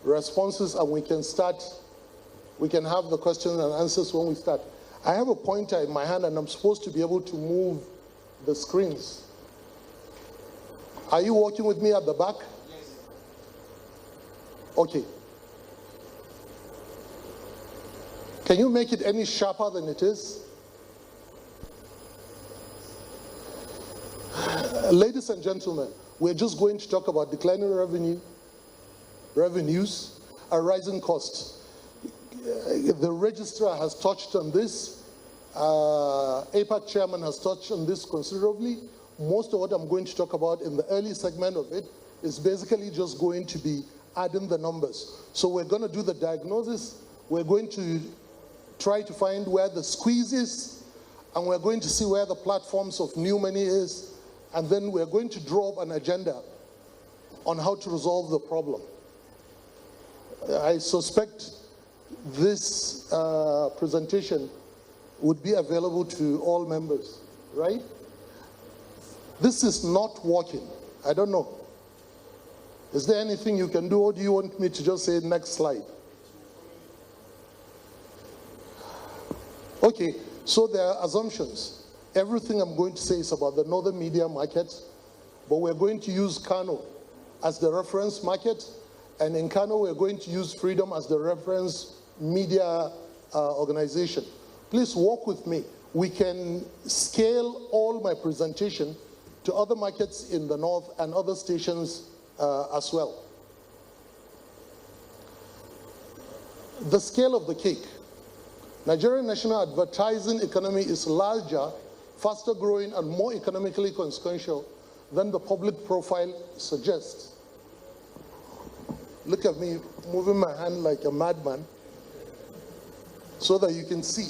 responses and we can start. We can have the questions and answers when we start. I have a pointer in my hand and I'm supposed to be able to move the screens. Are you working with me at the back? Yes. Okay. Can you make it any sharper than it is? Ladies and gentlemen, we're just going to talk about declining revenues, and rising costs. The registrar has touched on this. APAC chairman has touched on this considerably. Most of what I'm going to talk about in the early segment of it is basically just going to be adding the numbers. So we're going to do the diagnosis. We're going to try to find where the squeeze is, and we're going to see where the platforms of new money is, and then we're going to draw up an agenda on how to resolve the problem. I suspect this presentation would be available to all members, right? This is not working. I don't know. Is there anything you can do, or do you want me to just say next slide? Okay, so there are assumptions. Everything I'm going to say is about the northern media market, but we're going to use Kano as the reference market, and in Kano we're going to use Freedom as the reference media organization. Please walk with me. We can scale all my presentation to other markets in the north and other stations as well. The scale of the cake. Nigerian national advertising economy is larger, faster growing, and more economically consequential than the public profile suggests. Look at me moving my hand like a madman so that you can see.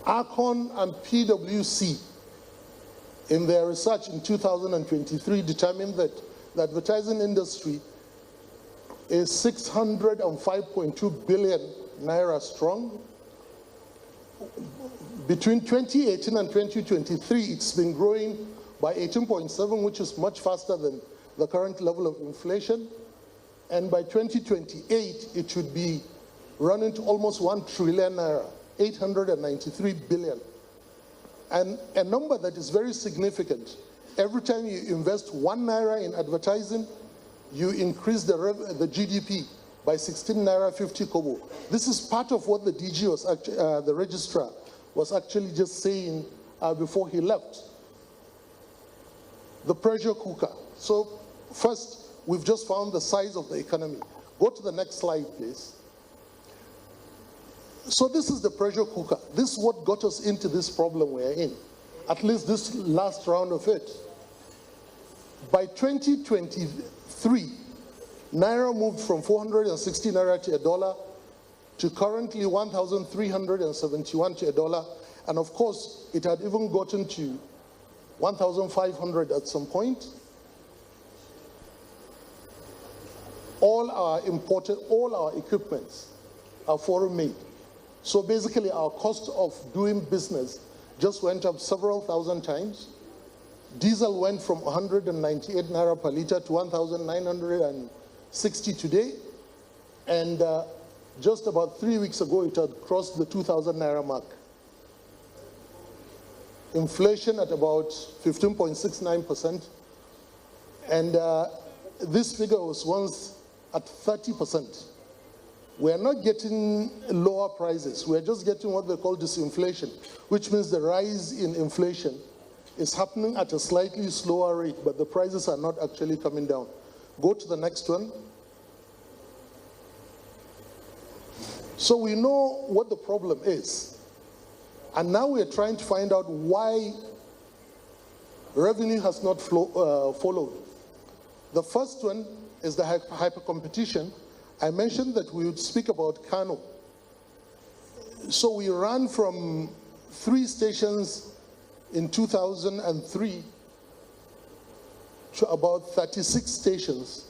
Arcon and PwC, in their research in 2023, determined that the advertising industry is 605.2 billion naira strong. Between 2018 and 2023, it's been growing by 18.7, which is much faster than the current level of inflation. And by 2028, it should be running to almost 1 trillion naira, 893 billion. And a number that is very significant. Every time you invest 1 naira in advertising, you increase the GDP by 16 naira 50 kobo. This is part of what the DG was actually, the registrar was actually just saying before he left. The pressure cooker. So first, we've just found the size of the economy. Go to the next slide, please. So this is the pressure cooker. This is what got us into this problem we're in, at least this last round of it. By 2023, Naira moved from 460 Naira to $1 to currently 1,371 to $1. And of course, it had even gotten to 1,500 at some point. All our equipments are foreign made. So basically our cost of doing business just went up several thousand times. Diesel went from 198 Naira per liter to 1,960 today. And just about 3 weeks ago, it had crossed the 2,000 Naira mark. Inflation at about 15.69%. And this figure was once at 30%. We're not getting lower prices. We're just getting what they call disinflation, which means the rise in inflation is happening at a slightly slower rate, but the prices are not actually coming down. Go to the next one. So we know what the problem is. And now we're trying to find out why revenue has not followed. The first one is the hyper-competition. I mentioned that we would speak about Kano. So we ran from 3 stations in 2003 to about 36 stations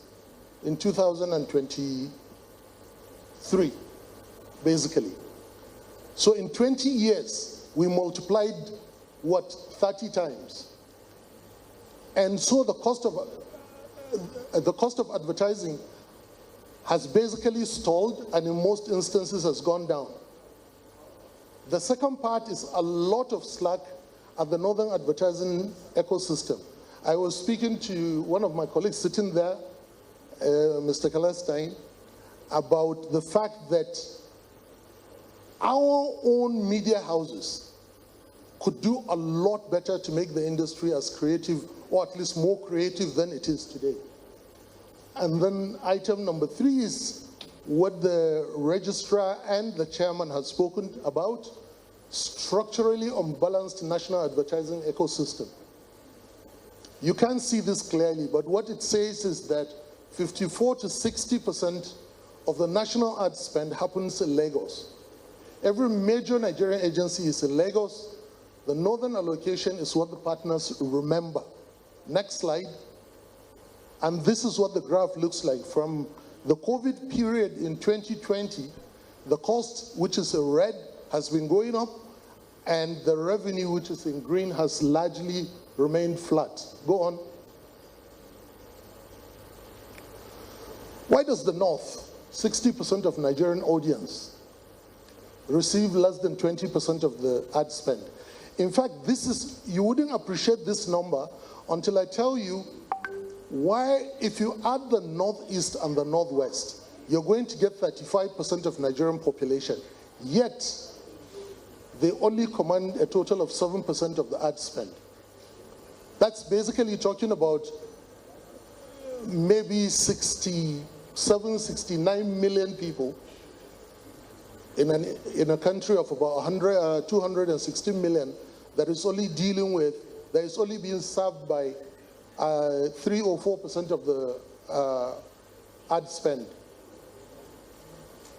in 2023, basically. So in 20 years, we multiplied, what, 30 times. And so the cost of advertising has basically stalled, and in most instances has gone down. The second part is a lot of slack at the northern advertising ecosystem. I was speaking to one of my colleagues sitting there, Mr. Kalestein, about the fact that our own media houses could do a lot better to make the industry as creative, or at least more creative than it is today. And then item number 3 is what the registrar and the chairman have spoken about, structurally unbalanced national advertising ecosystem. You can't see this clearly, but what it says is that 54 to 60% of the national ad spend happens in Lagos. Every major Nigerian agency is in Lagos. The northern allocation is what the partners remember. Next slide. And this is what the graph looks like. From the COVID period in 2020, the cost, which is in red, has been going up, and the revenue, which is in green, has largely remained flat. Go on. Why does the North, 60% of Nigerian audience, receive less than 20% of the ad spend? In fact, you wouldn't appreciate this number until I tell you why, if you add the Northeast and the Northwest, you're going to get 35% of Nigerian population. Yet, they only command a total of 7% of the ad spend. That's basically talking about maybe 67, 69 million people in a country of about 260 million that is only being served by 3 or 4% of the ad spend.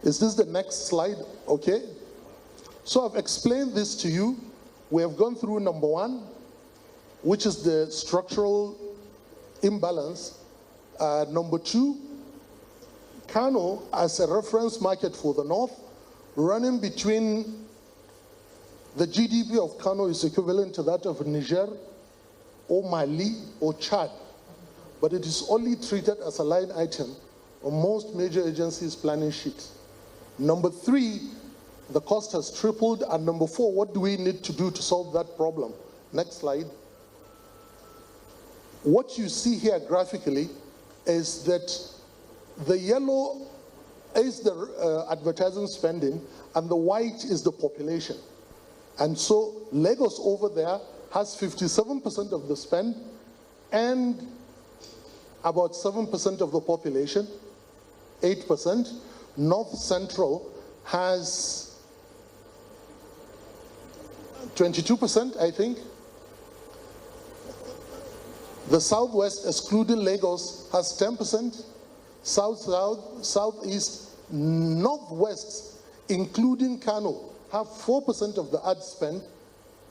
Is this the next slide? Okay. So I've explained this to you. We have gone through number one, which is the structural imbalance. Number two, Kano as a reference market for the North, running between the GDP of Kano is equivalent to that of Niger or Mali or Chad, but it is only treated as a line item on most major agencies' planning sheets. Number three, the cost has tripled. And number four, what do we need to do to solve that problem? Next slide. What you see here graphically is that the yellow is the advertising spending and the white is the population. And so Lagos over there has 57% of the spend and about 7% of the population, 8%. North Central has 22%, I think. The Southwest, excluding Lagos, has 10%. South-South, Southeast, Northwest, including Kano, have 4% of the ad spend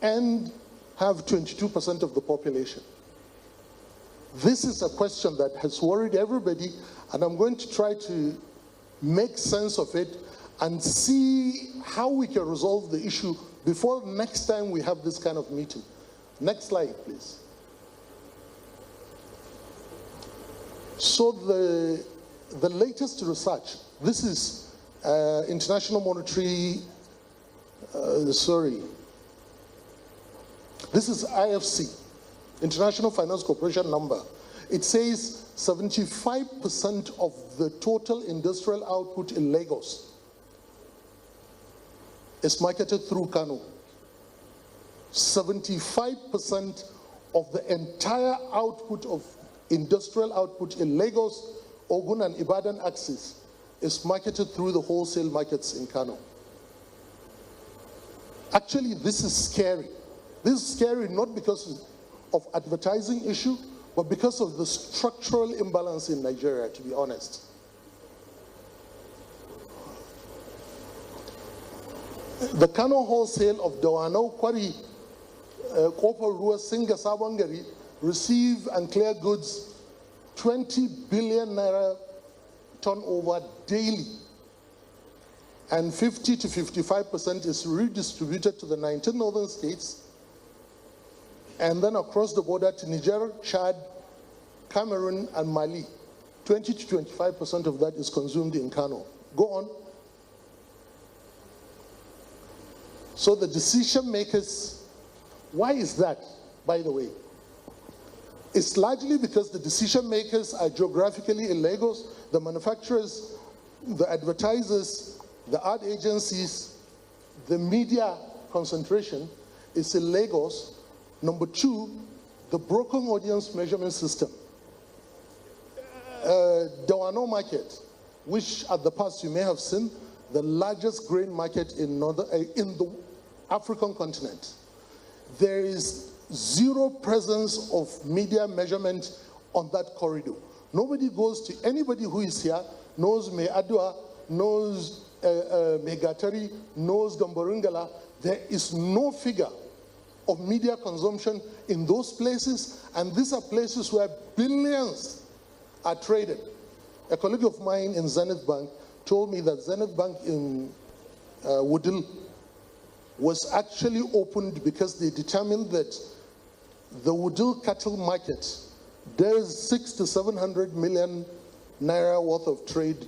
and have 22% of the population. This is a question that has worried everybody, and I'm going to try to make sense of it and see how we can resolve the issue before next time we have this kind of meeting. Next slide, please. So the latest research, this is International Monetary, this is IFC, International Finance Corporation number. It says 75% of the total industrial output in Lagos is marketed through Kano. 75% of the entire output of industrial output in Lagos, Ogun and Ibadan axis is marketed through the wholesale markets in Kano. Actually, this is scary. This is scary not because of advertising issue, but because of the structural imbalance in Nigeria, to be honest. The Kano wholesale of Dawano, Kwari, Kopal Rua, Singa, Sabangari receive and clear goods 20 billion naira turnover daily. And 50 to 55% is redistributed to the 19 northern states, and then across the border to Niger, Chad, Cameroon, and Mali. 20 to 25% of that is consumed in Kano. Go on. So the decision makers, why is that, by the way? It's largely because the decision makers are geographically in Lagos, the manufacturers, the advertisers, the ad agencies, the media concentration is in Lagos. Number two, the broken audience measurement system. Dawano market, which at the past you may have seen, the largest grain market in the African continent. There is zero presence of media measurement on that corridor. Nobody goes to, anybody who is here knows Me Adwa, knows Megatari, knows Gamborungala. There is no figure of media consumption in those places, and these are places where billions are traded. A colleague of mine in Zenith Bank told me that Zenith Bank in Woodil was actually opened because they determined that the Woodil cattle market, there's 600 to 700 million naira worth of trade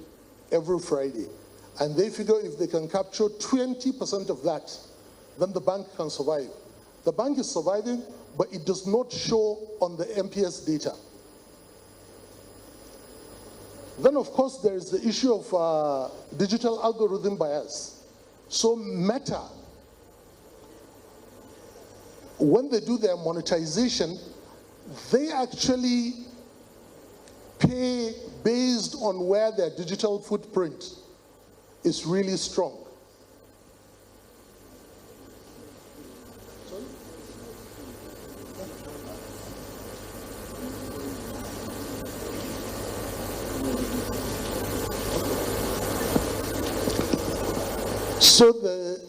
every Friday. And they figure if they can capture 20% of that, then the bank can survive. The bank is surviving, but it does not show on the MPS data. Then, of course, there is the issue of digital algorithm bias. So Meta, when they do their monetization, they actually pay based on where their digital footprint is really strong. So the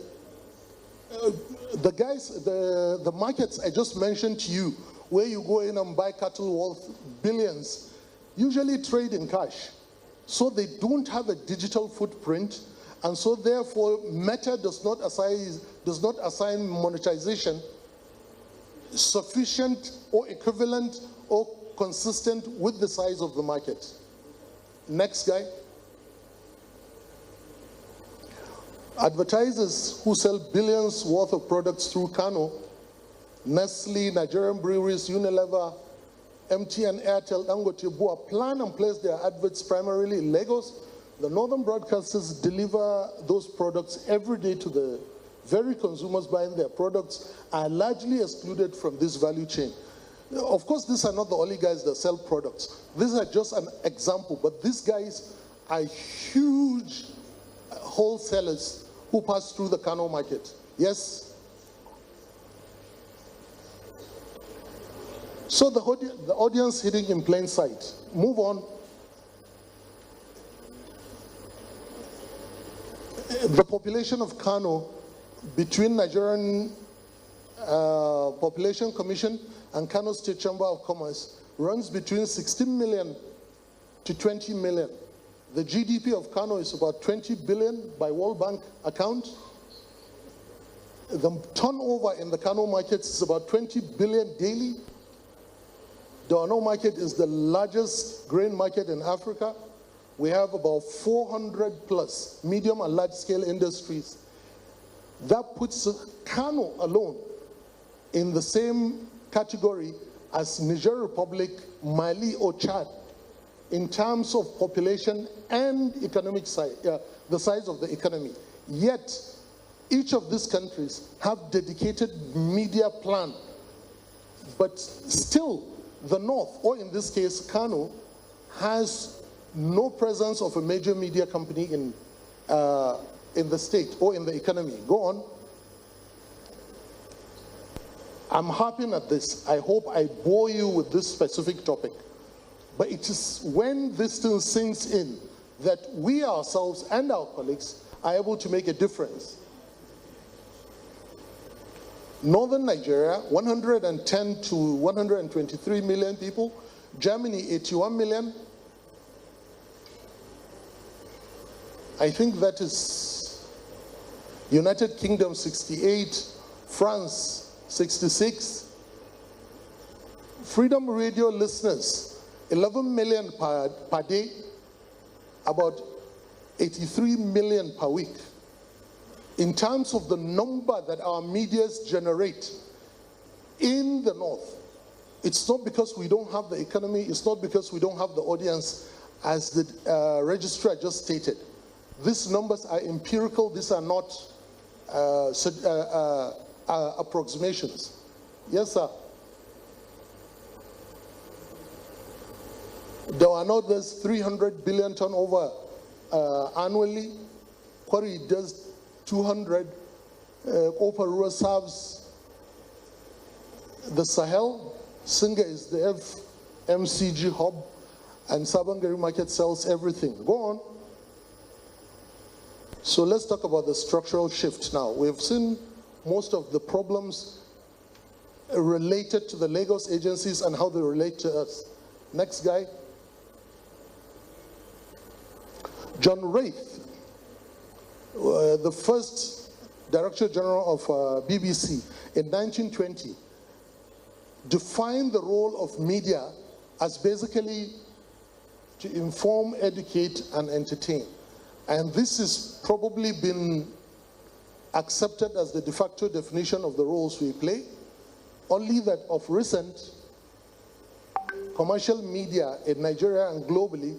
markets I just mentioned to you, where you go in and buy cattle worth billions, usually trade in cash. So they don't have a digital footprint, and so therefore Meta does not assign monetization sufficient or equivalent or consistent with the size of the market. Next guy. Advertisers who sell billions worth of products through Kano, Nestle, Nigerian breweries, Unilever, MTN, Airtel, Dangote, Bua, plan and place their adverts primarily in Lagos. The northern broadcasters deliver those products every day to the very consumers buying their products, are largely excluded from this value chain. Of course, these are not the only guys that sell products. These are just an example, but these guys are huge wholesalers who pass through the Kano market. Yes? So the audience hidden in plain sight. Move on. The population of Kano, between Nigerian Population Commission and Kano State Chamber of Commerce, runs between 16 million to 20 million. The GDP of Kano is about 20 billion by World Bank account. The turnover in the Kano markets is about 20 billion daily. The Kano market is the largest grain market in Africa. We have about 400 plus medium and large scale industries. That puts Kano alone in the same category as Niger Republic, Mali, or Chad in terms of population and economic size, the size of the economy. Yet, each of these countries have dedicated media plan, but still the North, or in this case Kano, has no presence of a major media company in the state or in the economy. Go on. I'm harping at this. I hope I bore you with this specific topic. But it is when this thing sinks in that we ourselves and our colleagues are able to make a difference. Northern Nigeria, 110 to 123 million people. Germany, 81 million. I think that is United Kingdom, 68. France, 66. Freedom Radio listeners, 11 million per day, about 83 million per week. In terms of the number that our medias generate in the North, it's not because we don't have the economy, it's not because we don't have the audience, as the registrar just stated. These numbers are empirical, these are not approximations. Yes, sir. There are not this 300 billion turnover annually. Quarry does 200. Operua serves the Sahel. Singa is the FMCG hub, and Sabangari market sells everything. Go on. So let's talk about the structural shift now. We've seen most of the problems related to the Lagos agencies and how they relate to us. Next guy. John Wraith, the first Director General of BBC in 1920, defined the role of media as basically to to inform, educate, and entertain. And this has probably been accepted as the de facto definition of the roles we play, only that of recent, commercial media in Nigeria and globally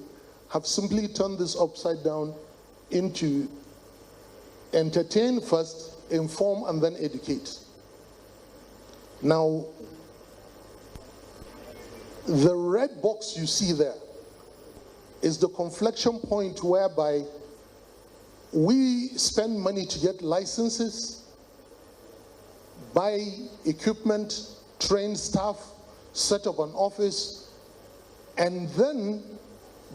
have simply turned this upside down into entertain first, inform, and then educate. Now, the red box you see there is the conflection point whereby we spend money to get licenses, buy equipment, train staff, set up an office, and then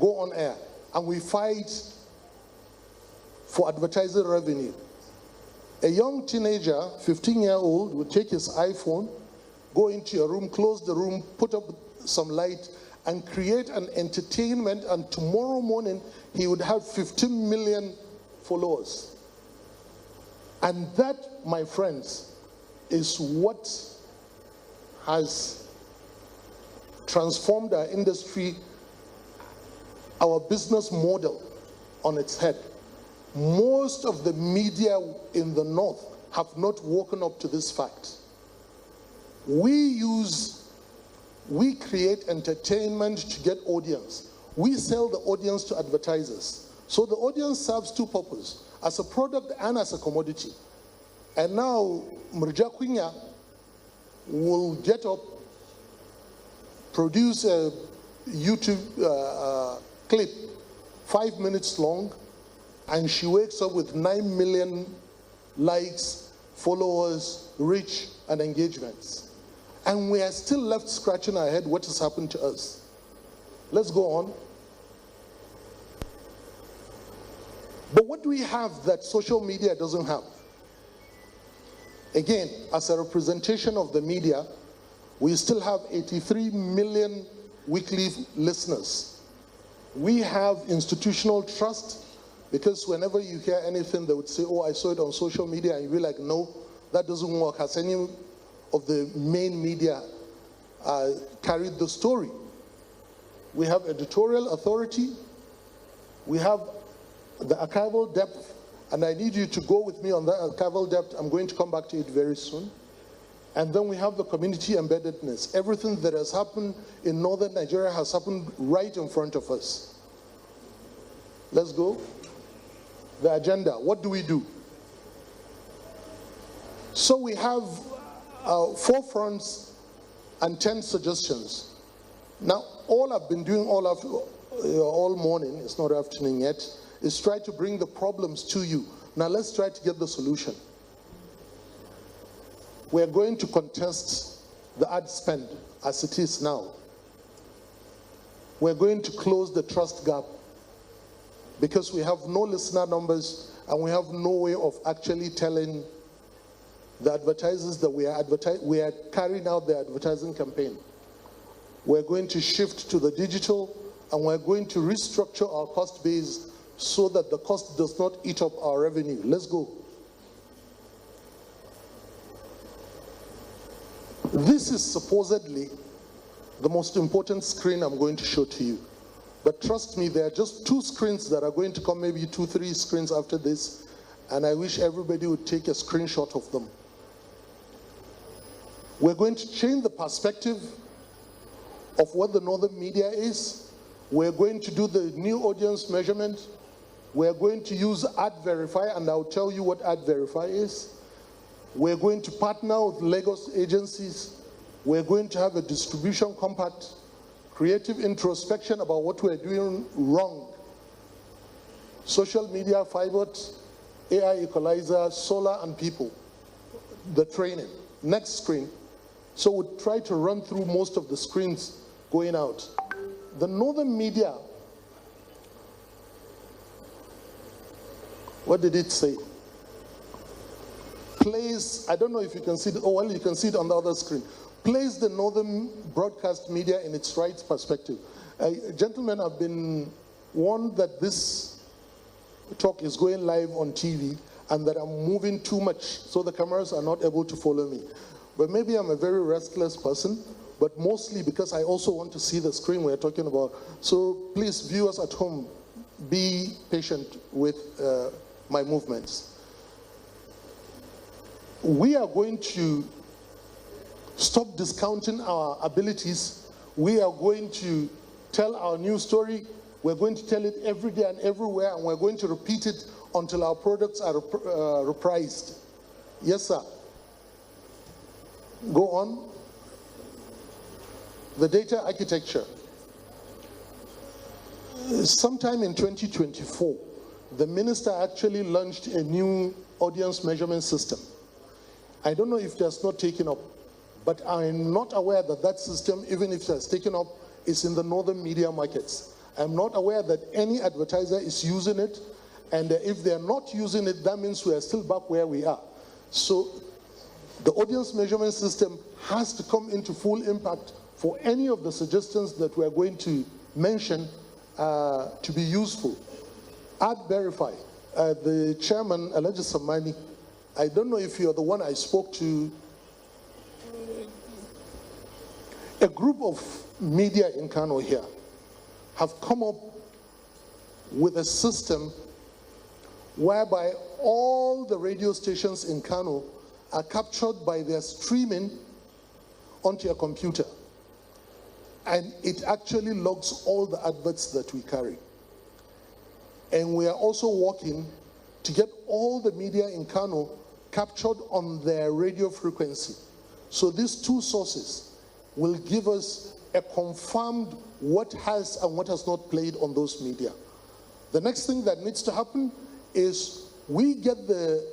go on air. And we fight for advertising revenue. A young teenager, 15-year-old, would take his iPhone, go into a room, close the room, put up some light, and create an entertainment, and tomorrow morning he would have 15 million followers. And that, my friends, is what has transformed our industry, our business model on its head. Most of the media in the North have not woken up to this fact. We create entertainment to get audience. We sell the audience to advertisers. So the audience serves two purposes, as a product and as a commodity. And now, Mrja Kwinya will get up, produce a YouTube clip, 5 minutes long, and she wakes up with 9 million likes, followers, reach, and engagements. And we are still left scratching our head what has happened to us. Let's go on. But what do we have that social media doesn't have? Again, as a representation of the media, we still have 83 million weekly listeners. We have institutional trust, because whenever you hear anything, they would say, oh, I saw it on social media, and you'll be like, no, that doesn't work. Has any of the main media carried the story? We have editorial authority. We have the archival depth, and I need you to go with me on that archival depth. I'm going to come back to it very soon. And then we have the community embeddedness. Everything that has happened in northern Nigeria has happened right in front of us. Let's go. The agenda, what do we do? So we have 4 fronts and 10 suggestions. Now, all I've been doing all morning, it's not afternoon yet, is try to bring the problems to you. Now let's try to get the solution. We're going to contest the ad spend as it is now. We're going to close the trust gap because we have no listener numbers and we have no way of actually telling the advertisers that we are carrying out the advertising campaign. We're going to shift to the digital, and we're going to restructure our cost base so that the cost does not eat up our revenue. Let's go. This is supposedly the most important screen I'm going to show to you. But trust me, there are just 2 screens that are going to come, maybe 2, 3 screens after this, and I wish everybody would take a screenshot of them. We're going to change the perspective of what the northern media is. We're going to do the new audience measurement. We're going to use Ad Verify, and I'll tell you what Ad Verify is. We're going to partner with Lagos agencies. We're going to have a distribution compact, creative introspection about what we're doing wrong. Social media, Fibot, AI equalizer, solar, and people. The training. Next screen. So we'll try to run through most of the screens going out. The northern media, what did it say? Plays, I don't know if you can see it, oh well, you can see it on the other screen. Plays the northern broadcast media in its right perspective. Gentlemen, I've been warned that this talk is going live on TV and that I'm moving too much, so the cameras are not able to follow me. But maybe I'm a very restless person, but mostly because I also want to see the screen we're talking about. So please, viewers at home, be patient with my movements. We are going to stop discounting our abilities. We are going to tell our news story. We're going to tell it every day and everywhere, and we're going to repeat it until our products are reprised. Yes, sir. Go on. The data architecture. Sometime in 2024, the minister actually launched a new audience measurement system. I don't know if that's not taken up, but I'm not aware that that system, even if that's taken up, is in the northern media markets. I'm not aware that any advertiser is using it, and if they're not using it, that means we are still back where we are. So the audience measurement system has to come into full impact for any of the suggestions that we're going to mention to be useful. Ad verify. The chairman, Alhaji Samani, I don't know if you're the one I spoke to. A group of media in Kano here have come up with a system whereby all the radio stations in Kano are captured by their streaming onto a computer. And it actually logs all the adverts that we carry. And we are also working to get all the media in Kano captured on their radio frequency. So these two sources will give us a confirmed what has and what has not played on those media. The next thing that needs to happen is we get the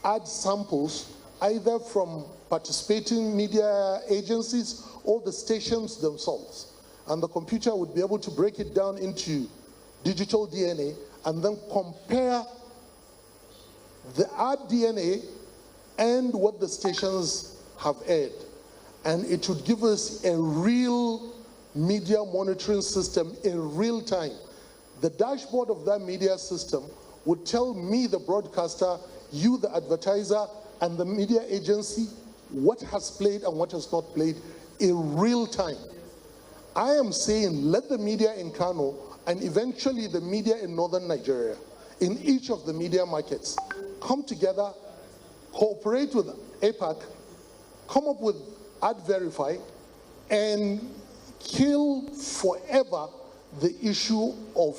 ad samples either from participating media agencies or the stations themselves. And the computer would be able to break it down into digital DNA and then compare the ad DNA and what the stations have aired. And it would give us a real media monitoring system in real time. The dashboard of that media system would tell me, the broadcaster, you, the advertiser, and the media agency, what has played and what has not played in real time. I am saying let the media in Kano and eventually the media in northern Nigeria, in each of the media markets, come together, cooperate with APAC, come up with Ad Verify, and kill forever the issue of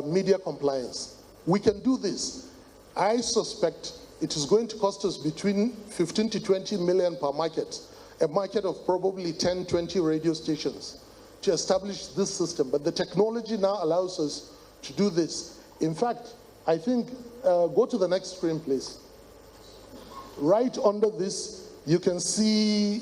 media compliance. We can do this. I suspect it is going to cost us between 15 to 20 million per market, a market of probably 10, 20 radio stations to establish this system. But the technology now allows us to do this. In fact, I think, go to the next screen, please. Right under this, you can see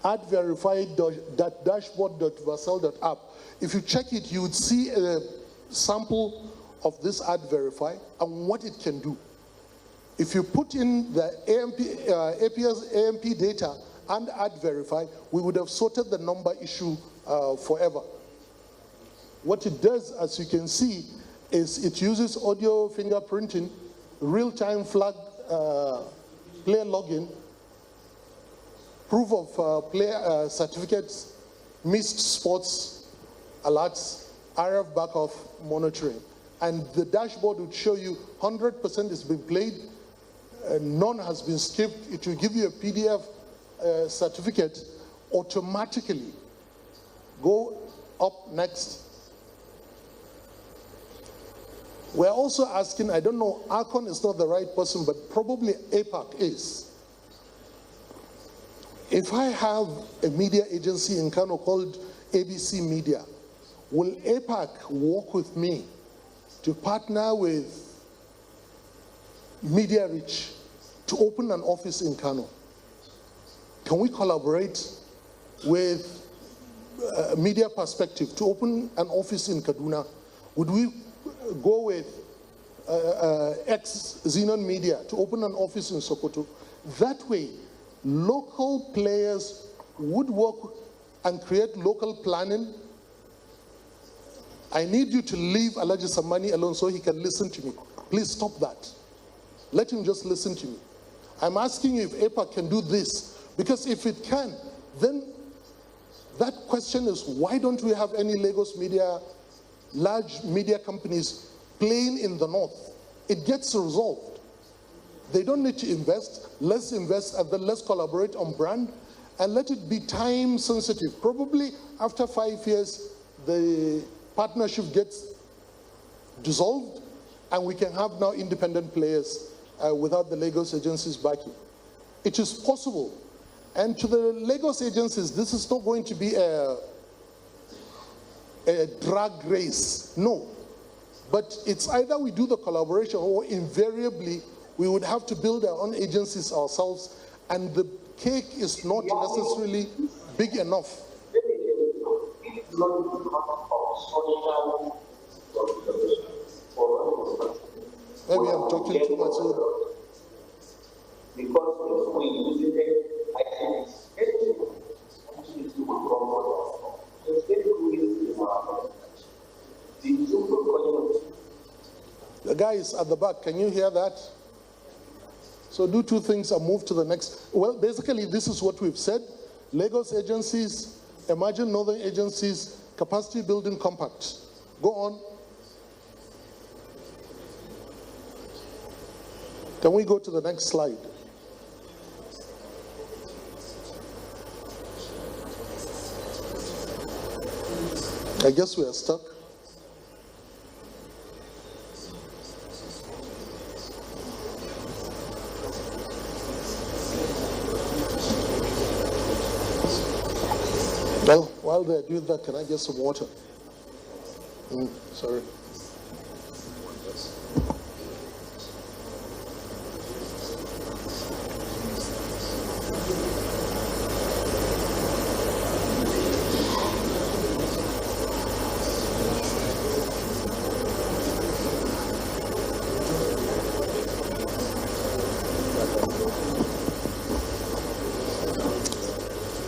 adverify.dashboard.versal.app. If you check it, you would see a sample of this Ad Verify and what it can do. If you put in the APS AMP data and Ad Verify, we would have sorted the number issue forever. What it does, as you can see, is it uses audio fingerprinting, real-time flag player login, proof of player certificates, missed sports alerts, RF back-off monitoring. And the dashboard would show you 100% has been played, none has been skipped. It will give you a PDF certificate automatically. Go up next. We're also asking, I don't know, Arcon is not the right person, but probably APAC is. If I have a media agency in Kano called ABC Media, will APAC work with me to partner with Media Reach to open an office in Kano? Can we collaborate with Media Perspective to open an office in Kaduna? Would we go with Xenon Media to open an office in Sokoto? That way, local players would work and create local planning. I need you to leave Alhaji Samani alone so he can listen to me. Please stop that. Let him just listen to me. I'm asking you if APAC can do this, because if it can, then that question is, why don't we have any Lagos media, large media companies playing in the north? It gets resolved. They don't need to invest. Let's invest and then let's collaborate on brand and let it be time sensitive. Probably after 5 years, the partnership gets dissolved and we can have now independent players without the Lagos agencies backing. It is possible. And to the Lagos agencies, this is not going to be a drag race. No. But it's either we do the collaboration or invariably we would have to build our own agencies ourselves, and the cake is not necessarily big enough. Maybe I'm talking too much. Because if we use it, I think it's to control. It's very good. The guys at the back, can you hear that? So do two things and move to the next. Well, basically, this is what we've said. Lagos agencies, emerging northern agencies, capacity building compact. Go on. Can we go to the next slide? I guess we are stuck. Well, while they're doing that, can I get some water? Sorry.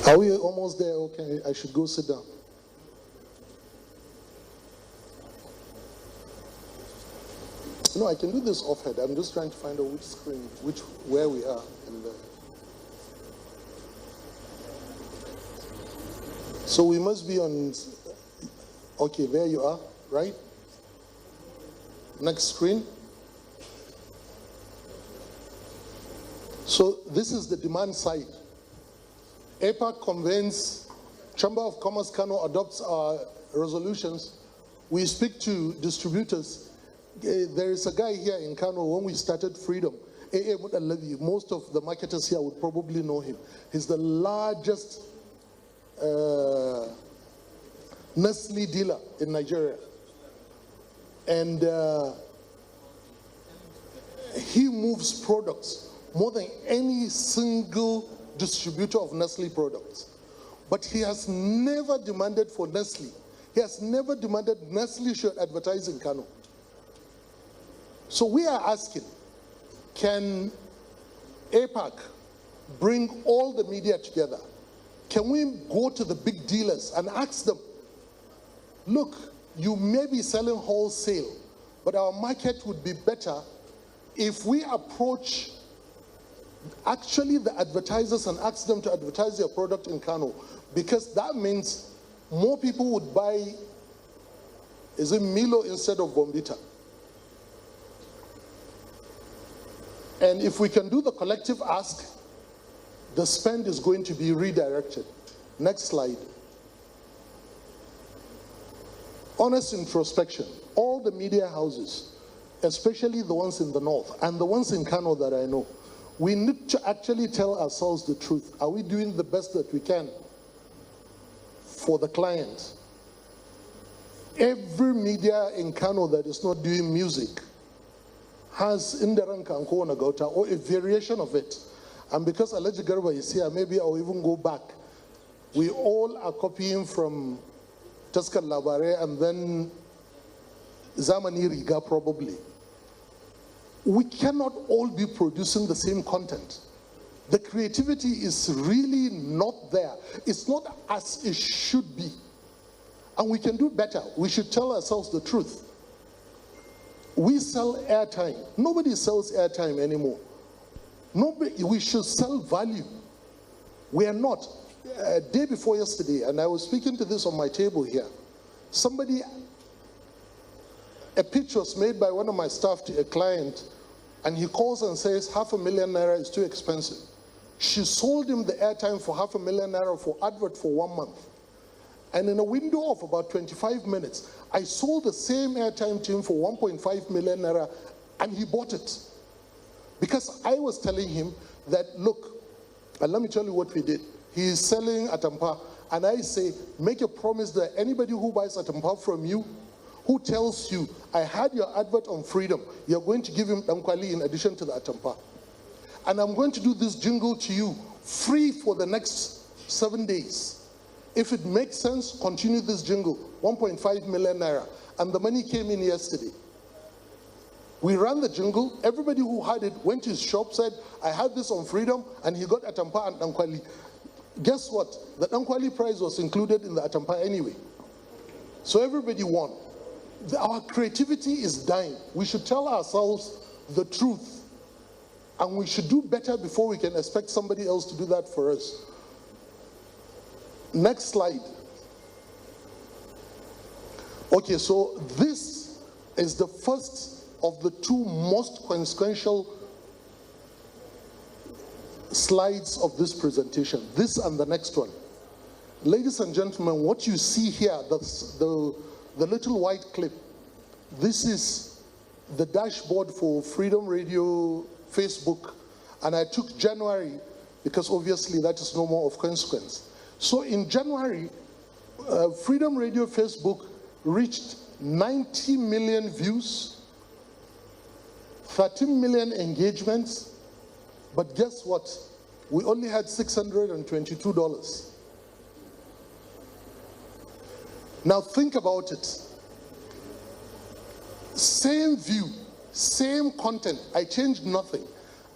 Are we almost there? Okay, I should go sit down. No, I can do this offhead. I'm just trying to find out which screen, where we are. So we must be on, okay, there you are, right? Next screen. So this is the demand side. APAC convenes, Chamber of Commerce Kano adopts our resolutions. We speak to distributors. There is a guy here in Kano, when we started Freedom, most of the marketers here would probably know him. He's the largest Nestle dealer in Nigeria. And he moves products more than any single distributor of Nestle products. But he has never demanded for Nestle. He has never demanded Nestle should advertise in Kano. So we are asking, can APAC bring all the media together? Can we go to the big dealers and ask them, look, you may be selling wholesale, but our market would be better if we approach actually the advertisers and ask them to advertise their product in Kano, because that means more people would buy, is it Milo instead of Bombita? And if we can do the collective ask, the spend is going to be redirected. Next slide. Honest introspection. All the media houses, especially the ones in the north and the ones in Kano that I know, we need to actually tell ourselves the truth. Are we doing the best that we can for the client? Every media in Kano that is not doing music has Indiran Kanko Nagota or a variation of it. And because Alaji Garba is here, maybe I'll even go back. We all are copying from Tuscan Labare and then Zamani Riga probably. We cannot all be producing the same content. The creativity is really not there. It's not as it should be. And we can do better. We should tell ourselves the truth. We sell airtime. Nobody sells airtime anymore. Nobody, we should sell value. We are not. day before yesterday, and I was speaking to this on my table here. A pitch was made by one of my staff to a client, and he calls and says, $500,000 naira is too expensive. She sold him the airtime for $500,000 naira for advert for 1 month. And in a window of about 25 minutes, I sold the same airtime to him for 1.5 million naira, and he bought it. Because I was telling him that, look, and let me tell you what we did. He is selling Atampa, and I say, make a promise that anybody who buys Atampa from you, who tells you, I had your advert on Freedom, you're going to give him Dankwali in addition to the Atampa. And I'm going to do this jingle to you free for the next 7 days. If it makes sense, continue this jingle, 1.5 million naira. And the money came in yesterday. We ran the jingle. Everybody who had it went to his shop, said, I had this on Freedom, and he got Atampa and Dankwali. Guess what? The Dankwali prize was included in the Atampa anyway. So everybody won. Our creativity is dying. We should tell ourselves the truth. And we should do better before we can expect somebody else to do that for us. Next slide. Okay, so this is the first of the two most consequential slides of this presentation, this and the next one. Ladies and gentlemen, what you see here, the little white clip, this is the dashboard for Freedom Radio Facebook, and I took January because obviously that is no more of consequence. So in January, Freedom Radio Facebook reached 90 million views, 13 million engagements, but guess what? We only had $622. Now think about it. Same view, same content, I changed nothing.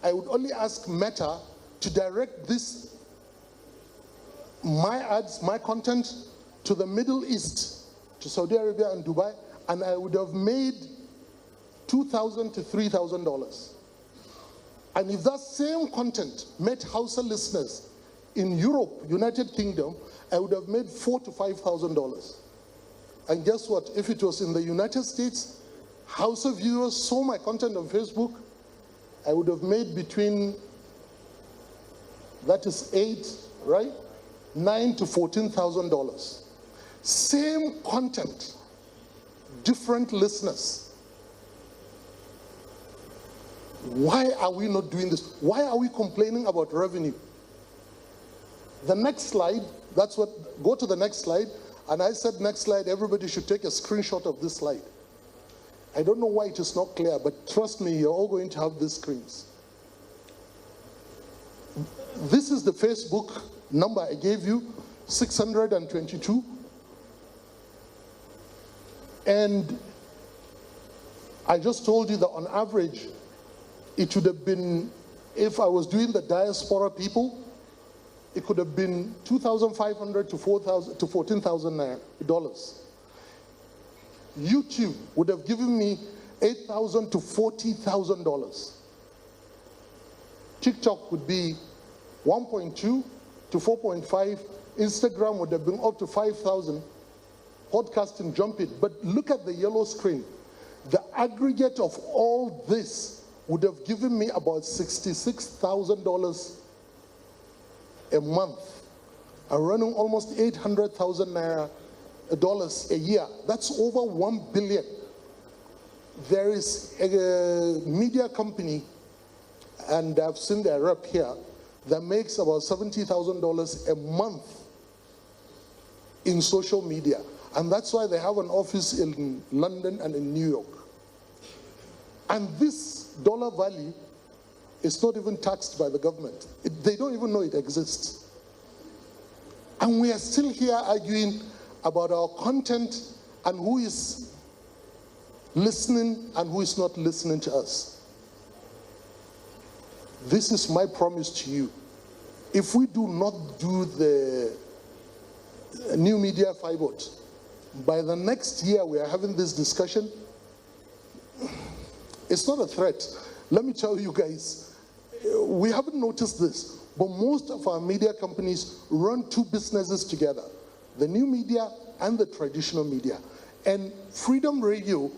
I would only ask Meta to direct this, my ads, my content, to the Middle East, to Saudi Arabia and Dubai, and I would have made $2,000 to $3,000. And if that same content met Hausa listeners in Europe, United Kingdom, I would have made $4,000 to $5,000. And guess what? If it was in the United States, Hausa viewers saw my content on Facebook, I would have made between, that is $9,000 to $14,000. Same content, different listeners. Why are we not doing this? Why are we complaining about revenue? The next slide, go to the next slide. And I said next slide, everybody should take a screenshot of this slide. I don't know why it is not clear, but trust me, you're all going to have these screens. This is the Facebook number I gave you, 622. And I just told you that on average, it would have been, if I was doing the diaspora people, it could have been $2,500 to $14,000. YouTube would have given me $8,000 to $40,000. TikTok would be 1.2 to 4.5. Instagram would have been up to 5,000. Podcasting, jump it. But look at the yellow screen. The aggregate of all this would have given me about $66,000 a month. I'm running almost 800,000 naira dollars a year. That's over 1 billion. There is a media company, and I've seen their rep here, that makes about $70,000 a month in social media. And that's why they have an office in London and in New York. And this dollar value is not even taxed by the government. They don't even know it exists. And we are still here arguing about our content and who is listening and who is not listening to us. This is my promise to you. If we do not do the new media fiber, by the next year we are having this discussion, it's not a threat. Let me tell you guys, we haven't noticed this. But most of our media companies run two businesses together, the new media and the traditional media. And Freedom Radio,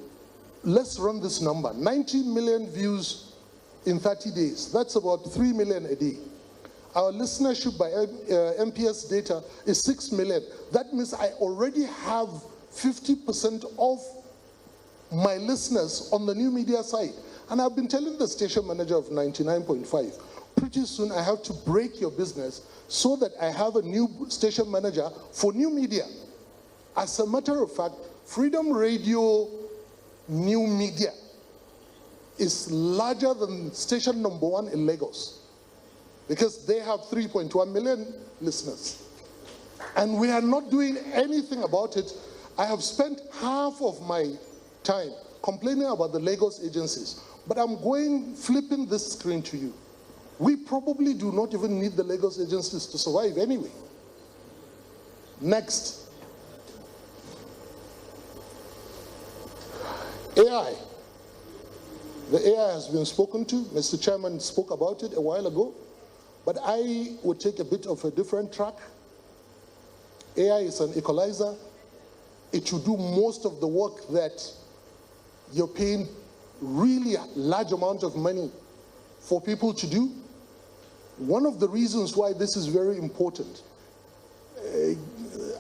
let's run this number, 90 million views in 30 days. That's about 3 million a day. Our listenership by MPS data is 6 million. That means I already have 50% of my listeners on the new media side. And I've been telling the station manager of 99.5, pretty soon I have to break your business so that I have a new station manager for new media. As a matter of fact, Freedom Radio New Media is larger than station number 1 in Lagos because they have 3.1 million listeners. And we are not doing anything about it. I have spent half of my time complaining about the Lagos agencies, but I'm flipping this screen to you. We probably do not even need the Lagos agencies to survive anyway. Next. AI. The AI has been spoken to. Mr. Chairman spoke about it a while ago, but I would take a bit of a different track. AI is an equalizer. It should do most of the work that you're paying really a large amount of money for people to do. One of the reasons why this is very important,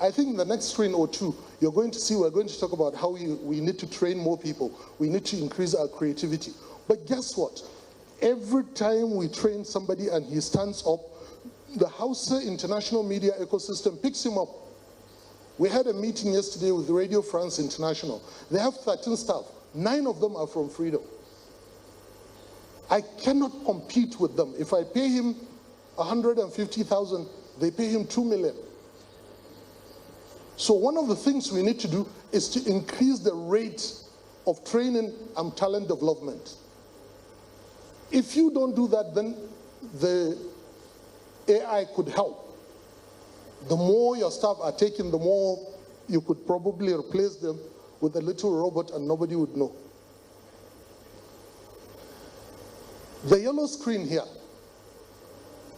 I think in the next screen or two, you're going to see we're going to talk about how we need to train more people. We need to increase our creativity. But guess what? Every time we train somebody and he stands up, the Hausa international media ecosystem picks him up. We had a meeting yesterday with Radio France International. They have 13 staff. 9 of them are from Freedom. I cannot compete with them. If I pay him 150,000, they pay him 2 million. So one of the things we need to do is to increase the rate of training and talent development. If you don't do that, then the AI could help. The more your staff are taken, the more you could probably replace them with a little robot and nobody would know. The yellow screen here,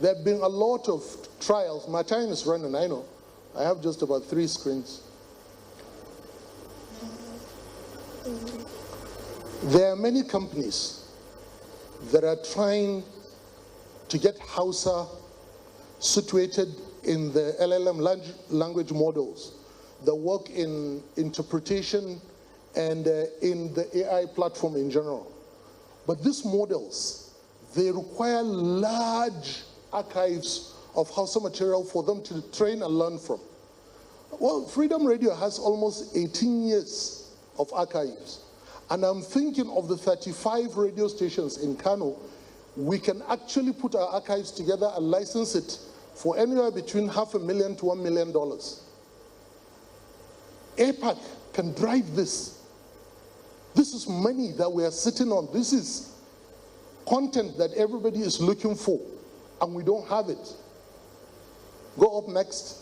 there have been a lot of trials. My time is running, I know. I have just about 3 screens. There are many companies that are trying to get Hausa situated in the LLM language models that work in interpretation and in the AI platform in general. But these models, they require large archives of Hausa material for them to train and learn from. Well, Freedom Radio has almost 18 years of archives. And I'm thinking of the 35 radio stations in Kano, we can actually put our archives together and license it for anywhere between $500,000 to $1 million. APAC can drive this. This is money that we are sitting on. This is content that everybody is looking for, and we don't have it. Go up next.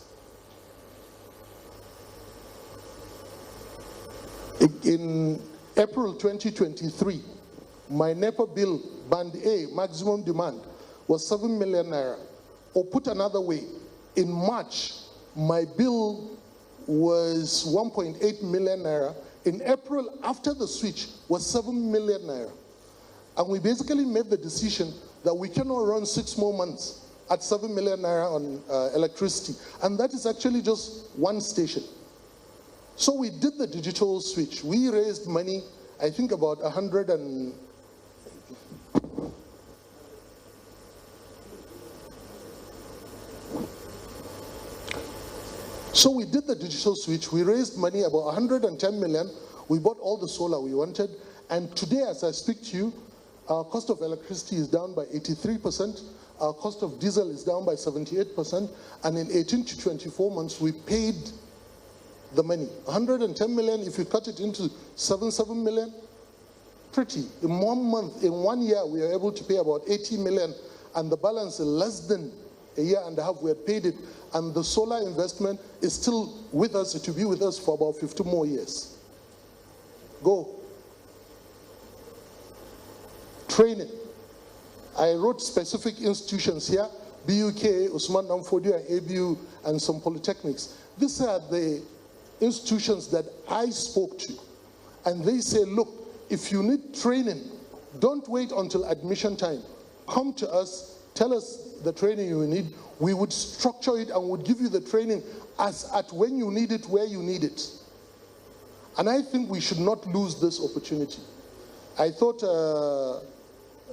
In April 2023, my NEPA bill, Band A, maximum demand, was 7 million naira. Or put another way, in March, my bill was 1.8 million naira. In April, after the switch, was 7 million naira. And we basically made the decision that we cannot run 6 more months at 7 million naira on electricity. And that is actually just one station. So we did the digital switch. We raised money, I think about So we did the digital switch. We raised money, about 110 million. We bought all the solar we wanted. And today, as I speak to you, our cost of electricity is down by 83%. Our cost of diesel is down by 78%. And in 18 to 24 months, we paid the money. 110 million, if you cut it into 7 million, pretty. In 1 month, in 1 year, we are able to pay about 80 million. And the balance in less than a year and a half, we had paid it. And the solar investment is still with us. It will be with us for about 50 more years. Go. Training. I wrote specific institutions here. BUK, Usman Danfodio, and ABU, and some polytechnics. These are the institutions that I spoke to. And they say, look, if you need training, don't wait until admission time. Come to us, tell us the training you need. We would structure it and would give you the training as at when you need it, where you need it. And I think we should not lose this opportunity. I thought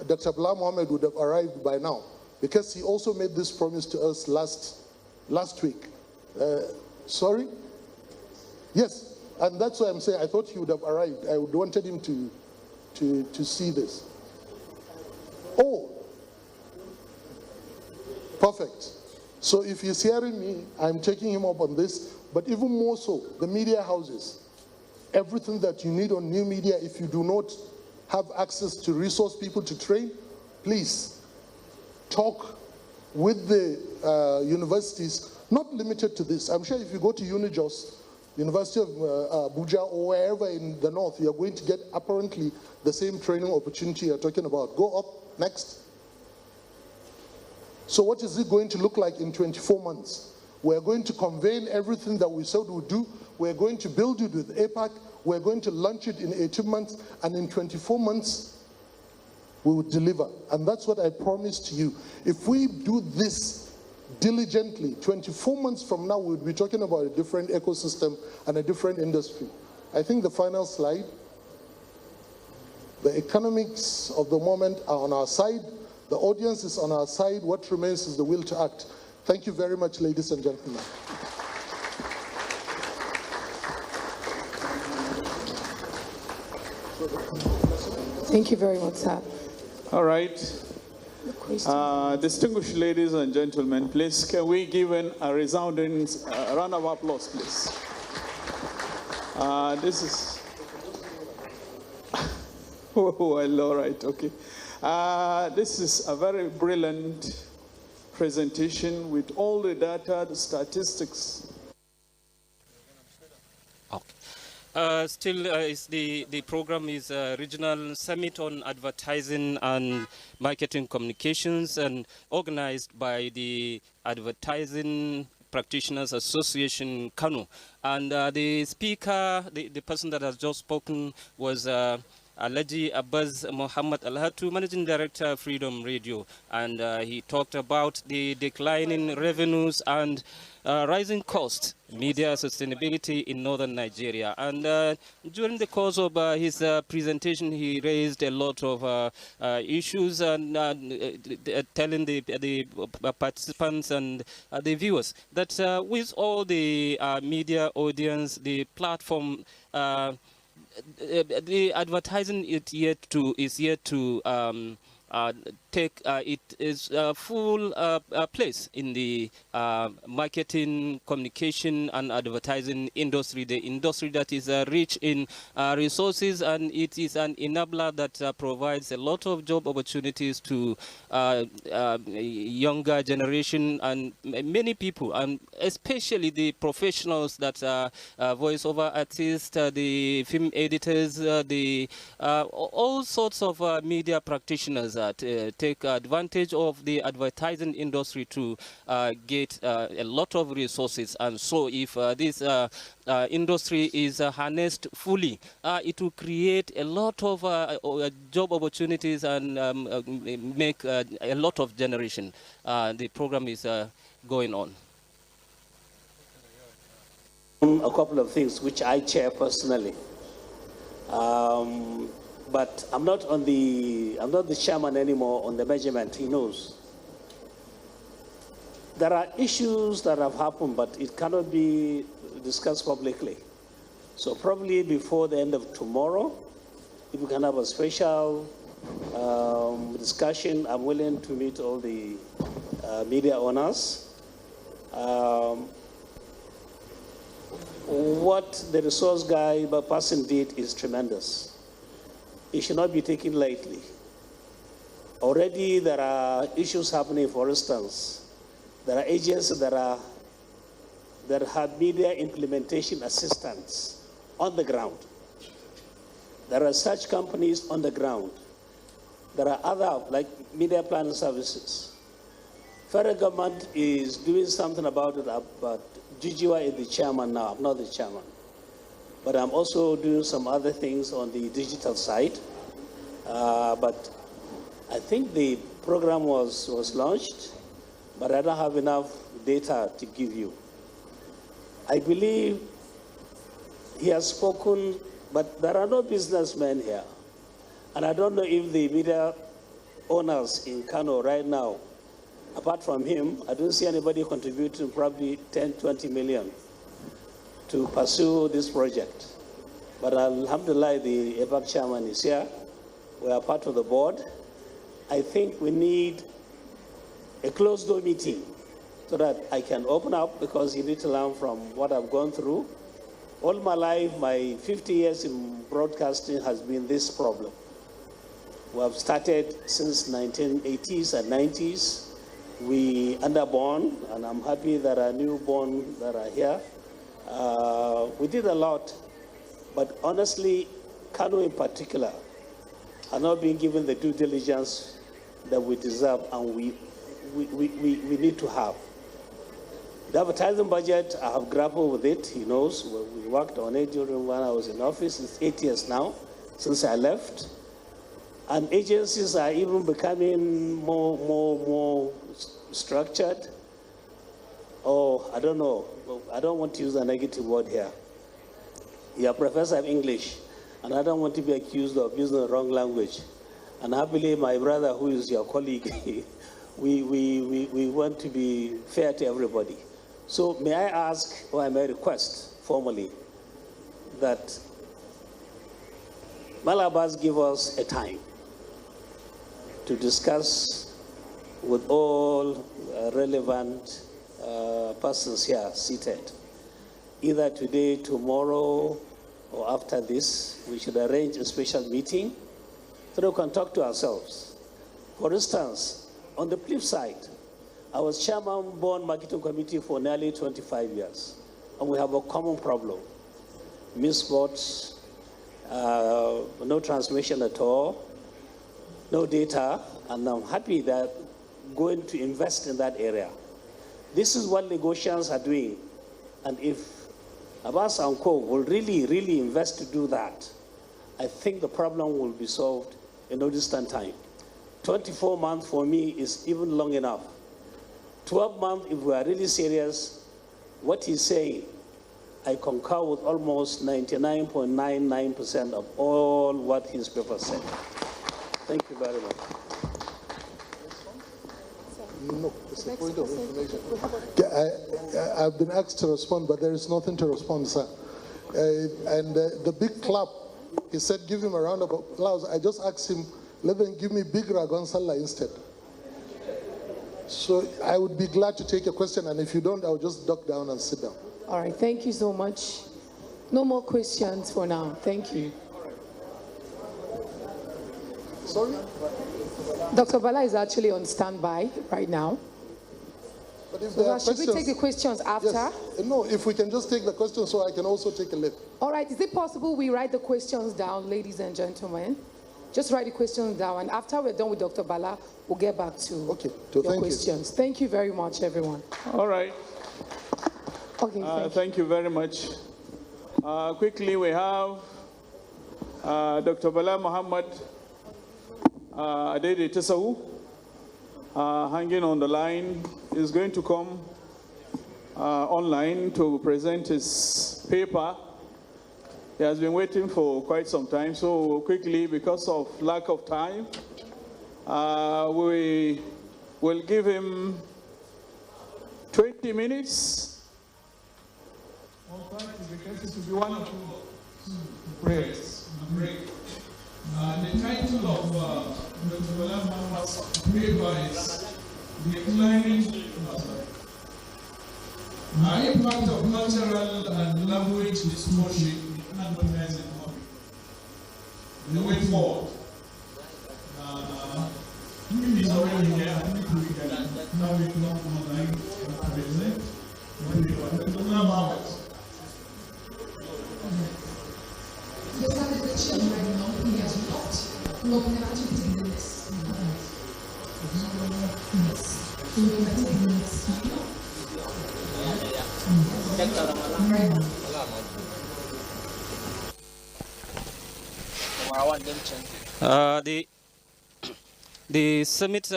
Dr. Bala Mohammed would have arrived by now, because he also made this promise to us last week. Sorry? Yes, and that's why I'm saying I thought he would have arrived. I would wanted him to see this. Oh, perfect. So if he's hearing me, I'm taking him up on this, but even more so, the media houses. Everything that you need on new media, if you do not have access to resource people to train, please talk with the universities, not limited to this. I'm sure if you go to Unijos, University of Abuja, or wherever in the north, you're going to get apparently the same training opportunity you're talking about. Go up, next. So what is it going to look like in 24 months? We're going to convey everything that we said we'd do. We're going to build it with APAC. We're going to launch it in 18 months. And in 24 months, we will deliver. And that's what I promised to you. If we do this diligently, 24 months from now, we'll be talking about a different ecosystem and a different industry. I think the final slide, the economics of the moment are on our side. The audience is on our side. What remains is the will to act. Thank you very much, ladies and gentlemen. Thank you very much, sir. All right. Distinguished ladies and gentlemen, please, can we give a resounding round of applause, please? This is... oh, all right, okay. This is a very brilliant presentation with all the data, the statistics. Okay. The program is a regional summit on advertising and marketing communications, and organized by the Advertising Practitioners Association, Kano. And the speaker, the person that has just spoken, was Alhaji Abbas Muhammad Alhatu, Managing Director, Freedom Radio. And he talked about the declining revenues and rising costs, media sustainability in northern Nigeria. And during the course of his presentation, he raised a lot of issues and telling the participants and the viewers that with all the media audience, the platform, the advertising is yet to take its full place in the marketing, communication, and advertising industry, the industry that is rich in resources, and it is an enabler that provides a lot of job opportunities to younger generation and many people, and especially the professionals that are voiceover artists, the film editors, all sorts of media practitioners that take advantage of the advertising industry to get a lot of resources. And so if this industry is harnessed fully, it will create a lot of job opportunities and make a lot of generation. The program is going on. A couple of things which I chair personally. But I'm not the chairman anymore on the measurement, he knows. There are issues that have happened, but it cannot be discussed publicly. So probably before the end of tomorrow, if we can have a special discussion, I'm willing to meet all the media owners. What the resource guy person did is tremendous. It should not be taken lightly. Already there are issues happening. For instance, there are agencies that have media implementation assistants on the ground. There are such companies on the ground. There are other, like media planning services. Federal government is doing something about it, but Jujiwa is the chairman now. I'm not the chairman. But I'm also doing some other things on the digital side. But I think the program was launched, but I don't have enough data to give you. I believe he has spoken, but there are no businessmen here. And I don't know if the media owners in Kano right now, apart from him, I don't see anybody contributing probably 10, 20 million to pursue this project. But alhamdulillah, the APAC chairman is here. We are part of the board. I think we need a closed-door meeting so that I can open up, because you need to learn from what I've gone through. All my life, my 50 years in broadcasting has been this problem. We have started since 1980s and 90s. We underborn, and I'm happy there are newborn that are here. We did a lot, but honestly, Kano in particular are not being given the due diligence that we deserve and we need to have. The advertising budget, I have grappled with it. He knows. We worked on it during when I was in office. It's 8 years now since I left. And agencies are even becoming more structured. Oh, I don't know. I don't want to use a negative word here. You're a professor of English, and I don't want to be accused of using the wrong language. And happily, my brother, who is your colleague, we want to be fair to everybody. So may I ask, or I may request formally, that Malabas give us a time to discuss with all relevant persons here seated. Either today, tomorrow, or after this, we should arrange a special meeting so we can talk to ourselves. For instance, on the flip side, I was chairman Bond Marketing Committee for nearly 25 years, and we have a common problem. Missports, no transmission at all, no data, and I'm happy that going to invest in that area. This is what negotiations are doing, and if Abbas and Co will really invest to do that, I think the problem will be solved in no distant time. 24 months for me is even long enough. 12 months, if we are really serious, what he's saying, I concur with almost 99.99% of all what his paper said. Thank you very much. No, it's a point of information. I've been asked to respond, but there is nothing to respond, sir. The big clap, he said, give him a round of applause. I just asked him, let them give me big Ragon Salah instead. So I would be glad to take a question, and if you don't, I'll just duck down and sit down. All right, thank you so much. No more questions for now. Thank you. Sorry? Dr. Bala is actually on standby right now. But if So there are should we questions, take the questions after? yes. No, if we can just take the questions so I can also take a leave. All right, is it possible we write the questions down, ladies and gentlemen? Just write the questions down, and after we're done with Dr. Bala, we'll get back to your questions. Thank you very much, everyone. All right. Okay, thank you very much. Quickly, we have Dr. Bala Muhammad Adede Tesawu hanging on the line. Is going to come online to present his paper. He has been waiting for quite some time, so quickly, because of lack of time, we will give him 20 minutes. Because it will be one or two prayers. The title of Dr. Bala Muhammad's paper is Declining Impact of Cultural and Language Distortion in Advertising Market. The way forward. He's already here. I think we can now we come online and present. Dr. Muhammad. Yes, I'm the chairman right now. He has not. No, we can actually take the list. Yes. So we can take the next speaker. The summit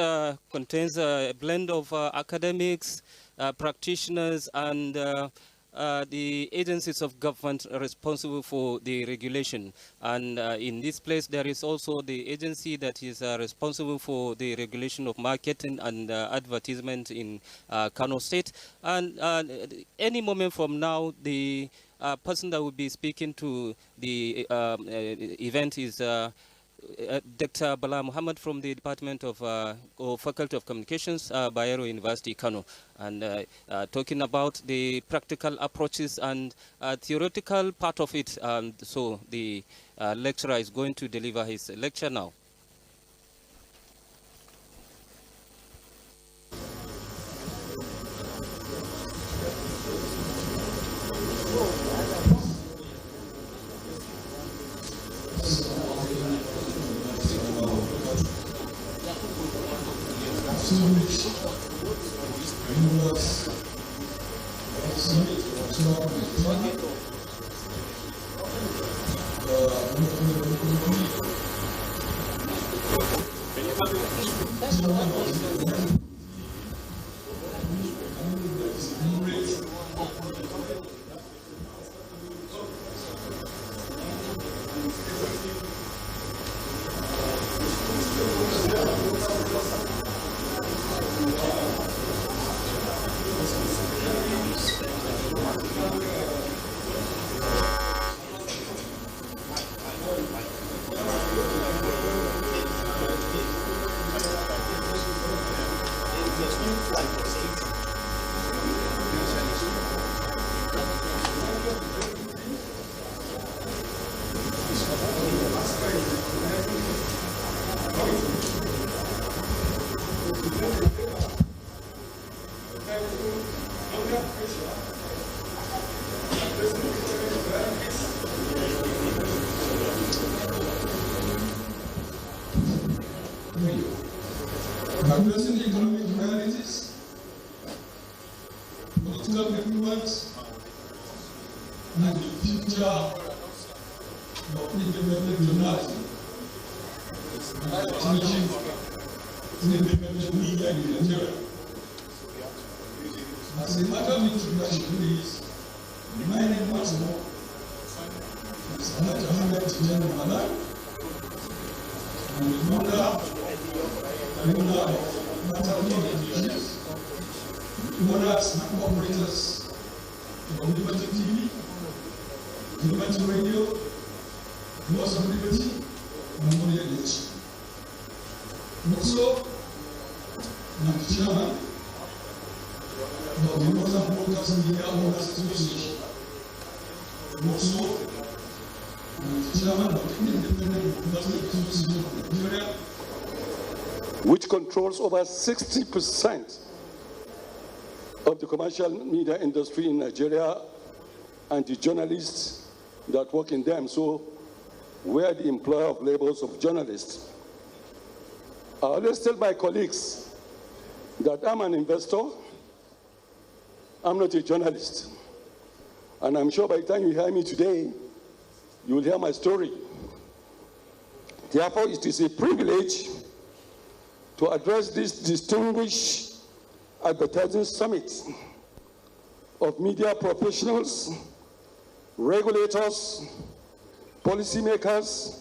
contains a blend of academics, practitioners, and the agencies of government responsible for the regulation. And in this place, there is also the agency that is responsible for the regulation of marketing and advertisement in Kano State. And any moment from now, the person that will be speaking to the event is Dr. Bala Muhammad from the Department of or Faculty of Communications, Bayero University, Kano, and talking about the practical approaches and theoretical part of it. And so the lecturer is going to deliver his lecture now. Addressing the economic realities, political development, and the future of independent journalism, teaching independent media in Nigeria. As a matter of introduction, please remind me once more, it's Alhaji Ahmed Tijani Malan, and the founder of owners and operators of Liberty TV, Liberty Radio, Voice of Liberty, and Media Edge. Also, I'm the chairman of the Northern Broadcasting Media Owners Association. Also, I'm the chairman of the Independent Broadcasting Association of Nigeria, which controls over 60% of the commercial media industry in Nigeria and the journalists that work in them. So we are the employer of labels of journalists. I always tell my colleagues that I'm an investor, I'm not a journalist. And I'm sure by the time you hear me today, you will hear my story. Therefore, it is a privilege to address this distinguished advertising summit of media professionals, regulators, policymakers,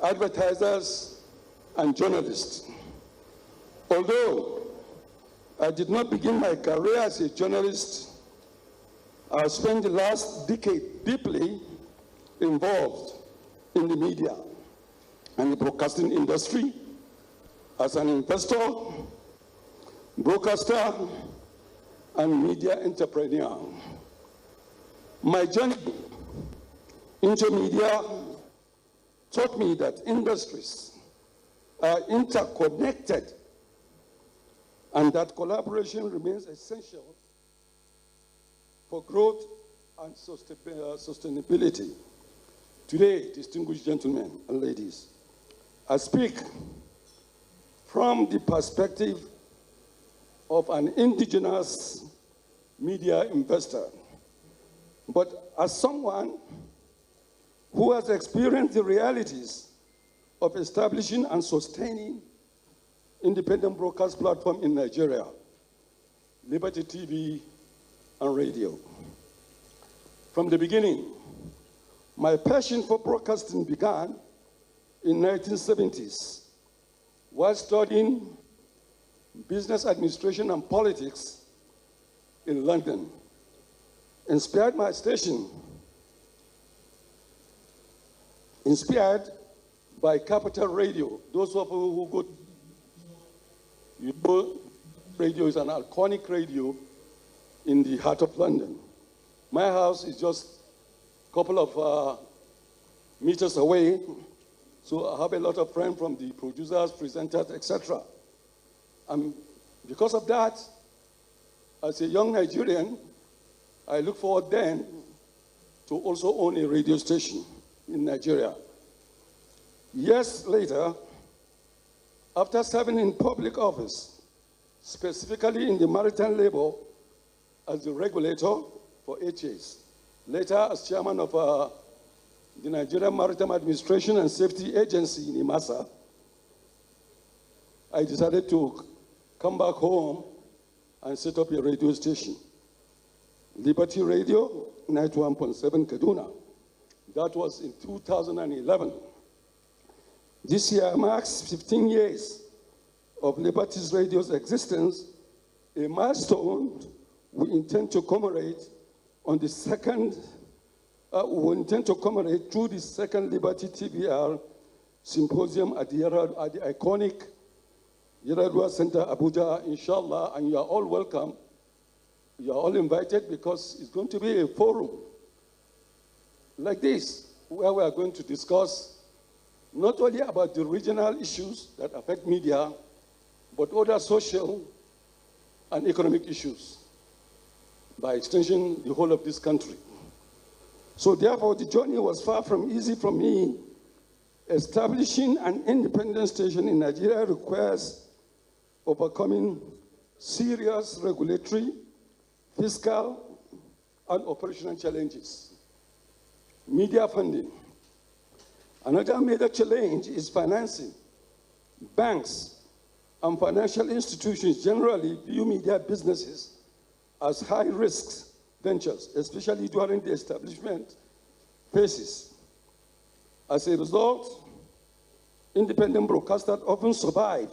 advertisers, and journalists. Although I did not begin my career as a journalist, I spent the last decade deeply involved in the media and the broadcasting industry as an investor, broadcaster, and media entrepreneur. My journey into media taught me that industries are interconnected and that collaboration remains essential for growth and sustainability. Today, distinguished gentlemen and ladies, I speak from the perspective of an indigenous media investor, but as someone who has experienced the realities of establishing and sustaining independent broadcast platform in Nigeria, Liberty TV and radio. From the beginning, my passion for broadcasting began in 1970s while studying business administration and politics in London. Inspired by Capital Radio. Those of you who go, you know, radio is an iconic radio in the heart of London. My house is just a couple of meters away, so I have a lot of friends from the producers, presenters, etc. And because of that, as a young Nigerian, I look forward then to also own a radio station in Nigeria. Years later, after serving in public office, specifically in the maritime labor as the regulator for 8 years, later as chairman of the Nigerian Maritime Administration and Safety Agency in IMASA, I decided to come back home and set up a radio station. Liberty Radio, 91.7 Kaduna. That was in 2011. This year marks 15 years of Liberty Radio's existence, a milestone we intend to commemorate on the second, through the second Liberty TVR symposium at the iconic Yaradua Center, Abuja, inshallah, and you are all welcome. You are all invited because it's going to be a forum like this, where we are going to discuss not only about the regional issues that affect media, but other social and economic issues, by extension, the whole of this country. So therefore, the journey was far from easy for me. Establishing an independent station in Nigeria requires overcoming serious regulatory, fiscal, and operational challenges. Media funding. Another major challenge is financing. Banks and financial institutions generally view media businesses as high-risk ventures, especially during the establishment phases. As a result, independent broadcasters often survive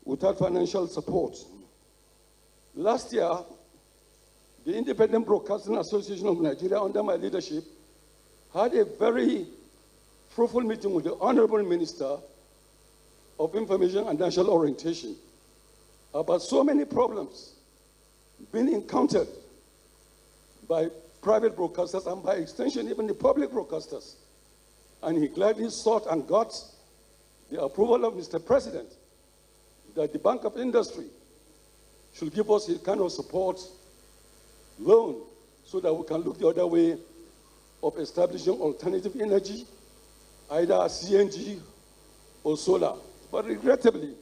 without financial support. Last year, the Independent Broadcasting Association of Nigeria, under my leadership, had a very fruitful meeting with the Honorable Minister of Information and National Orientation about so many problems being encountered by private broadcasters and by extension even the public broadcasters. And he gladly sought and got the approval of Mr. President that the Bank of Industry should give us a kind of support loan so that we can look the other way of establishing alternative energy, either CNG or solar. But regrettably,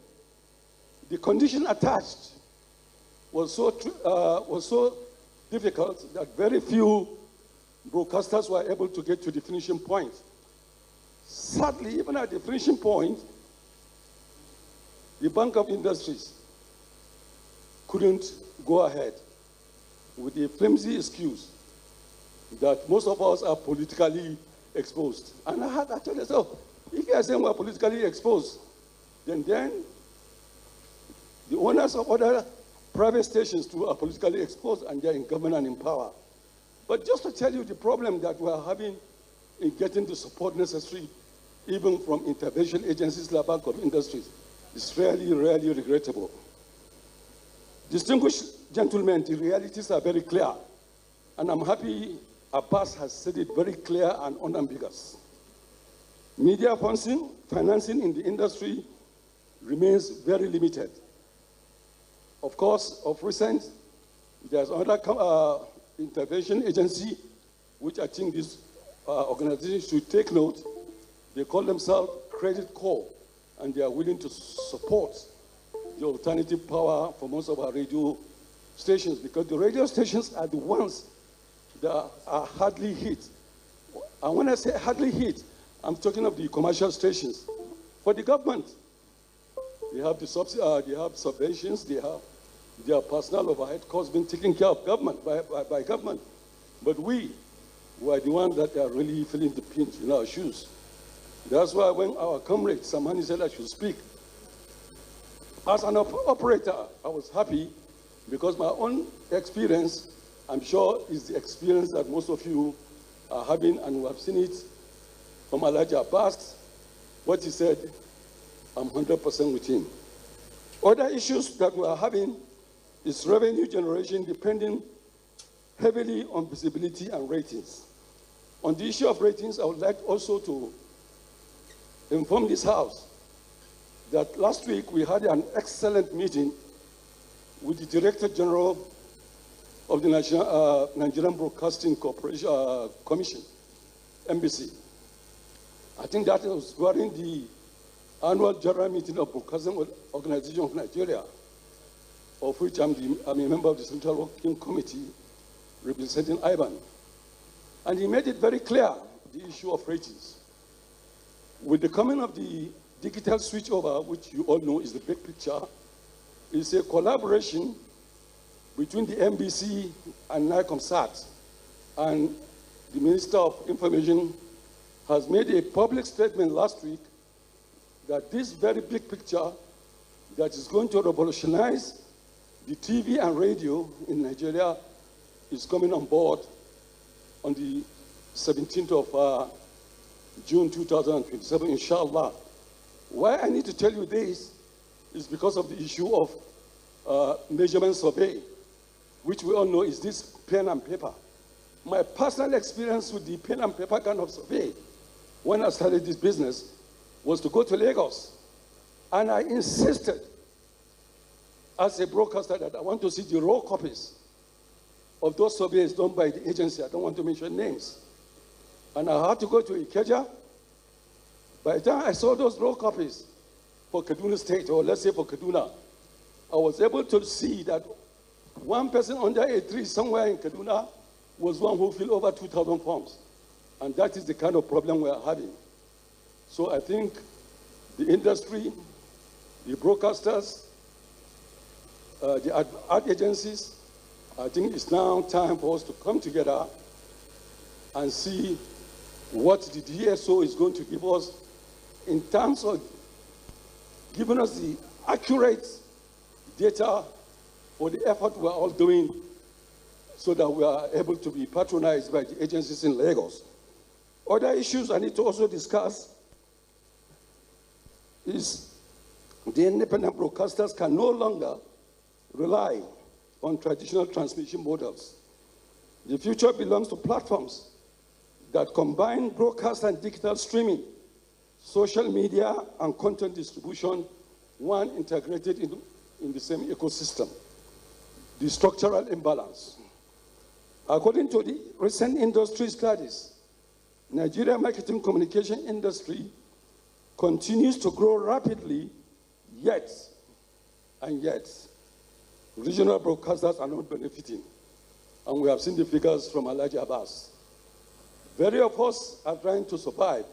the condition attached was so difficult that very few broadcasters were able to get to the finishing point. Sadly, even at the finishing point, the Bank of Industries couldn't go ahead with the flimsy excuse that most of us are politically exposed. And I had to tell myself, if you are saying we're politically exposed, then the owners of other private stations too are politically exposed and they're in government and in power. But just to tell you the problem that we're having in getting the support necessary, even from intervention agencies like Bank of Industries, is really, really regrettable. Distinguished gentlemen, the realities are very clear, and I'm happy Abbas has said it very clear and unambiguous. Media financing in the industry remains very limited. Of course, of recent, there's another intervention agency, which I think this organization should take note. They call themselves Credit Corps, and they are willing to support the alternative power for most of our radio stations, because the radio stations are the ones that are hardly hit. And when I say hardly hit, I'm talking of the commercial stations. For the government, they have they have subventions, they have their personal overhead costs being taken care of government by government. But we are the ones that are really feeling the pinch in our shoes. That's why when our comrade Samani said I should speak, as an operator, I was happy because my own experience, I'm sure, is the experience that most of you are having, and we have seen it from Alhaji Abbas. What he said, I'm 100% with him. Other issues that we are having is revenue generation depending heavily on visibility and ratings. On the issue of ratings, I would like also to inform this House that last week we had an excellent meeting with the Director General of the Nigerian Broadcasting Corporation Commission, NBC. I think that was during the annual general meeting of Broadcasting Organization of Nigeria, of which I'm a member of the Central Working Committee representing IBAN. And he made it very clear, the issue of ratings. With the coming of the digital switchover, which you all know is the big picture, is a collaboration between the NBC and NICOMSAT. And the Minister of Information has made a public statement last week that this very big picture that is going to revolutionize the TV and radio in Nigeria is coming on board on the 17th of June 2027, inshallah. Why I need to tell you this is because of the issue of measurement survey, which we all know is this pen and paper. My personal experience with the pen and paper kind of survey when I started this business was to go to Lagos. And I insisted as a broadcaster that I want to see the raw copies of those surveys done by the agency. I don't want to mention names. And I had to go to Ikeja. By the time I saw those raw copies for Kaduna State, or let's say for Kaduna, I was able to see that one person under a tree somewhere in Kaduna was one who filled over 2,000 forms. And that is the kind of problem we are having. So I think the industry, the broadcasters, the ad agencies, I think it's now time for us to come together and see what the DSO is going to give us in terms of giving us the accurate data for the effort we're all doing so that we are able to be patronized by the agencies in Lagos. Other issues I need to also discuss is the independent broadcasters can no longer rely on traditional transmission models. The future belongs to platforms that combine broadcast and digital streaming, social media, and content distribution, one integrated in the same ecosystem. The structural imbalance. According to the recent industry studies, Nigeria marketing communication industry continues to grow rapidly, yet, regional broadcasters are not benefiting. And we have seen the figures from Alhaji Abbas. Very of us are trying to survive.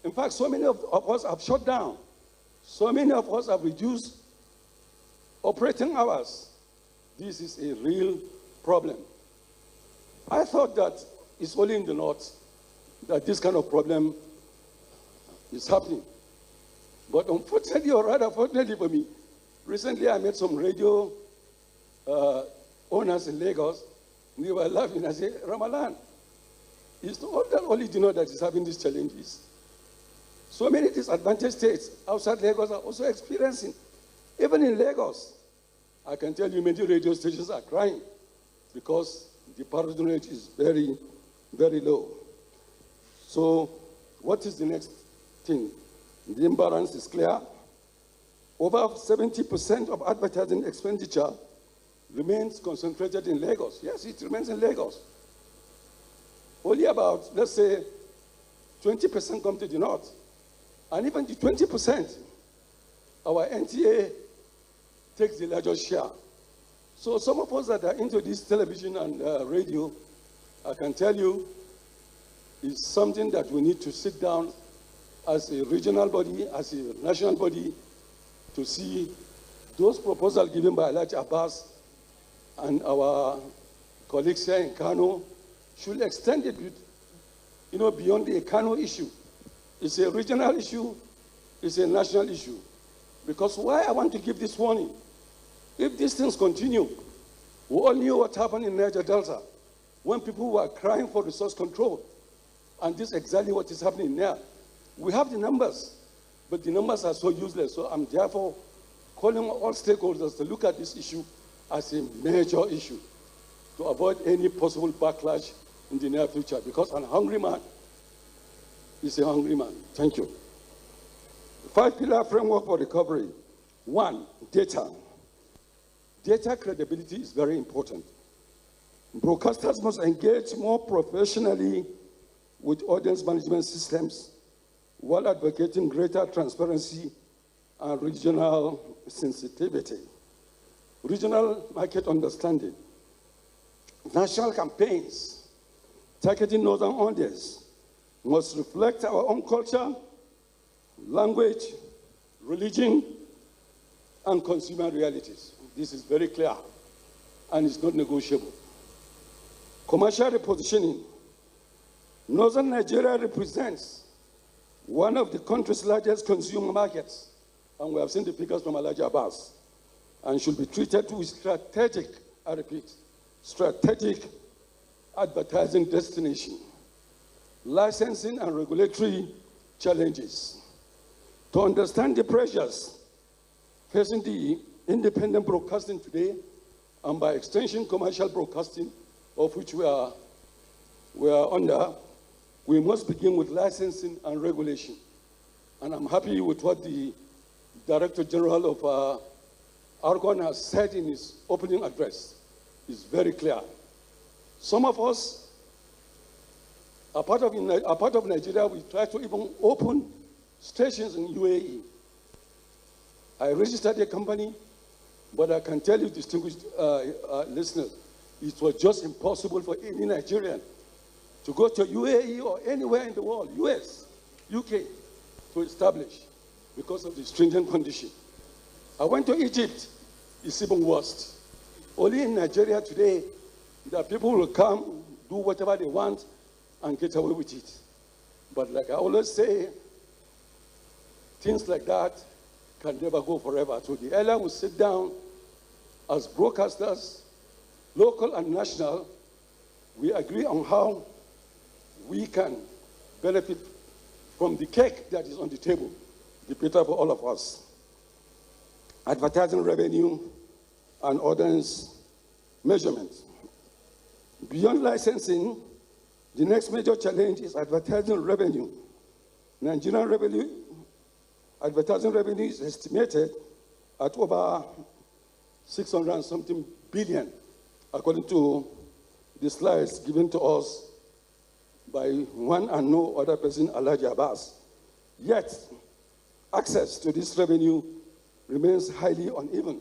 In fact, so many of us have shut down. So many of us have reduced operating hours. This is a real problem. I thought that it's only in the north that this kind of problem is happening. But unfortunately, or rather fortunately for me, recently I met some radio owners in Lagos. We were laughing. I said, Ramalan, it's not only the north that is having these challenges. So many disadvantaged states outside Lagos are also experiencing. Even in Lagos, I can tell you many radio stations are crying because the parodying rate is very, very low. So what is the next thing? The imbalance is clear. Over 70% of advertising expenditure remains concentrated in Lagos. Yes, it remains in Lagos. Only about, let's say, 20% come to the north. And even the 20%, our NTA takes the largest share. So some of us that are into this television and radio, I can tell you, is something that we need to sit down as a regional body, as a national body, to see those proposals given by Alhaji Abbas and our colleagues here in Kano should extend it, beyond the Kano issue. It's a regional issue, it's a national issue. Because why I want to give this warning, if these things continue, we all knew what happened in Niger Delta when people were crying for resource control. And this is exactly what is happening there. We have the numbers, but the numbers are so useless. So I'm therefore calling all stakeholders to look at this issue as a major issue to avoid any possible backlash in the near future, because a hungry man is a hungry man. Thank you. 5-pillar framework for recovery. 1, data. Data credibility is very important. Broadcasters must engage more professionally with audience management systems while advocating greater transparency and regional sensitivity. Regional market understanding. National campaigns targeting northern audience must reflect our own culture, language, religion, and consumer realities. This is very clear, and it's not negotiable. Commercial repositioning. Northern Nigeria represents one of the country's largest consumer markets, and we have seen the figures from Alhaji Abbas, and should be treated with strategic, I repeat, strategic advertising destination, licensing and regulatory challenges. To understand the pressures facing the independent broadcasting today, and by extension commercial broadcasting, of which we are under, we must begin with licensing and regulation. And I'm happy with what the Director General of Argon has said in his opening address. It's very clear. Some of us are part of Nigeria. We try to even open stations in UAE. I registered a company, but I can tell you, distinguished listeners, it was just impossible for any Nigerian to go to UAE or anywhere in the world, US, UK, to establish because of the stringent condition. I went to Egypt, it's even worse. Only in Nigeria today, the people will come, do whatever they want, and get away with it. But like I always say, things like that can never go forever. So the airline will sit down as broadcasters, local and national, we agree on how we can benefit from the cake that is on the table, the better for all of us. Advertising revenue and audience measurement. Beyond licensing, the next major challenge is advertising revenue. Nigerian advertising revenue is estimated at over 600 and something billion, according to the slides given to us by one and no other person, Alhaji Abbas. Yet, access to this revenue remains highly uneven.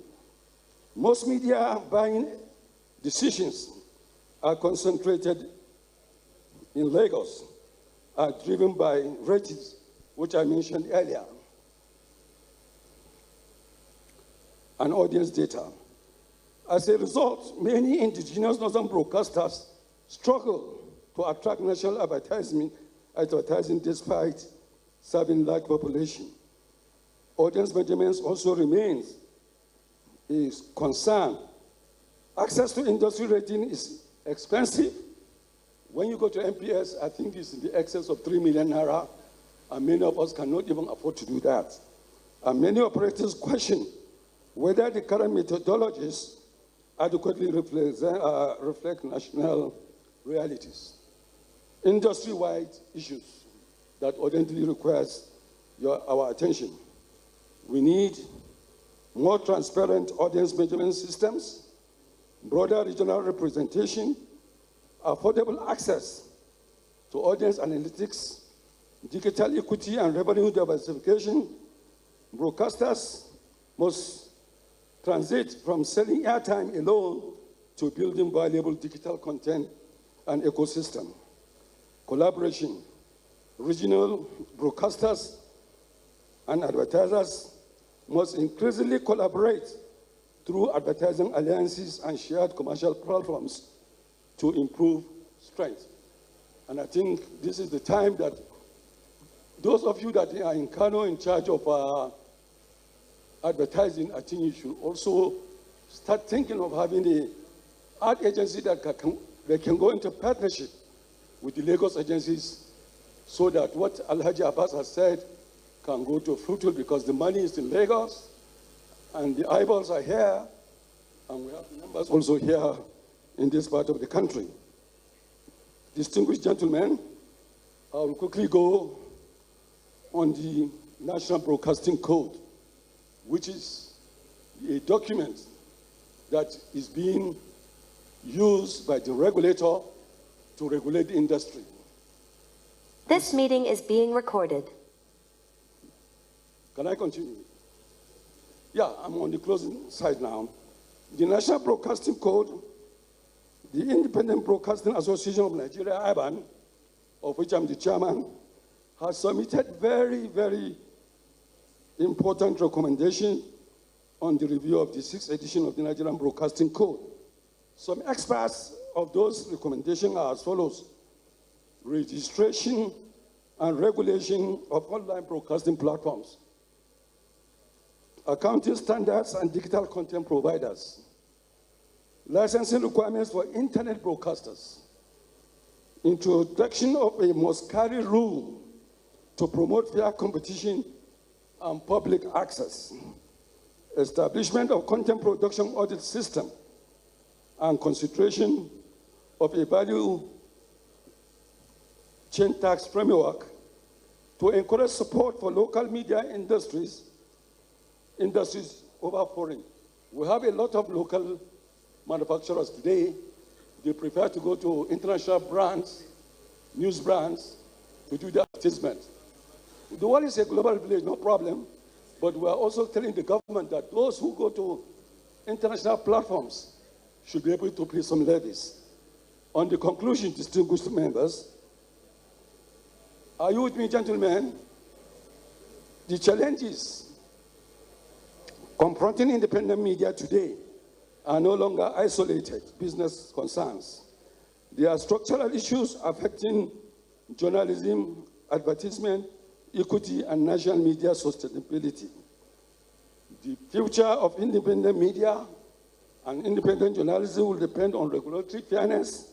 Most media buying decisions are concentrated in Lagos, are driven by ratings, which I mentioned earlier, and audience data. As a result, many indigenous northern broadcasters struggle to attract national advertising despite serving large population. Audience measurements also remains a concern. Access to industry rating is expensive. When you go to MPS, I think it's in the excess of 3 million naira, and many of us cannot even afford to do that. And many operators question whether the current methodologies adequately reflect national realities. Industry-wide issues that urgently requires our attention. We need more transparent audience measurement systems, broader regional representation, affordable access to audience analytics, digital equity and revenue diversification. Broadcasters must transit from selling airtime alone to building valuable digital content and ecosystem. Collaboration. Regional broadcasters and advertisers must increasingly collaborate through advertising alliances and shared commercial platforms to improve strength. And I think this is the time that those of you that are in Kano in charge of advertising, I think you should also start thinking of having an ad agency that can go into partnership with the Lagos agencies so that what Alhaji Abbas has said can go to fruitful, because the money is in Lagos and the eyeballs are here, and we have the numbers also here in this part of the country. Distinguished gentlemen, I will quickly go on the National Broadcasting Code, which is a document that is being used by the regulator to regulate the industry. This meeting is being recorded. Can I continue? Yeah, I'm on the closing side now. The National Broadcasting Code, the Independent Broadcasting Association of Nigeria, IBAN, of which I'm the chairman, has submitted very, very important recommendation on the review of the 6th edition of the Nigerian Broadcasting Code. Some experts of those recommendations are as follows: registration and regulation of online broadcasting platforms, accounting standards and digital content providers, licensing requirements for internet broadcasters, introduction of a must-carry rule to promote fair competition and public access, establishment of content production audit system, and consideration of a value chain tax framework to encourage support for local media industries over foreign. We have a lot of local manufacturers today. They prefer to go to international brands, news brands, to do the advertisement. The world is a global village, no problem, but we are also telling the government that those who go to international platforms should be able to pay some levies. On the conclusion, distinguished members, are you with me, gentlemen? The challenges confronting independent media today are no longer isolated business concerns. There are structural issues affecting journalism, advertisement, equity, and national media sustainability. The future of independent media and independent journalism will depend on regulatory fairness,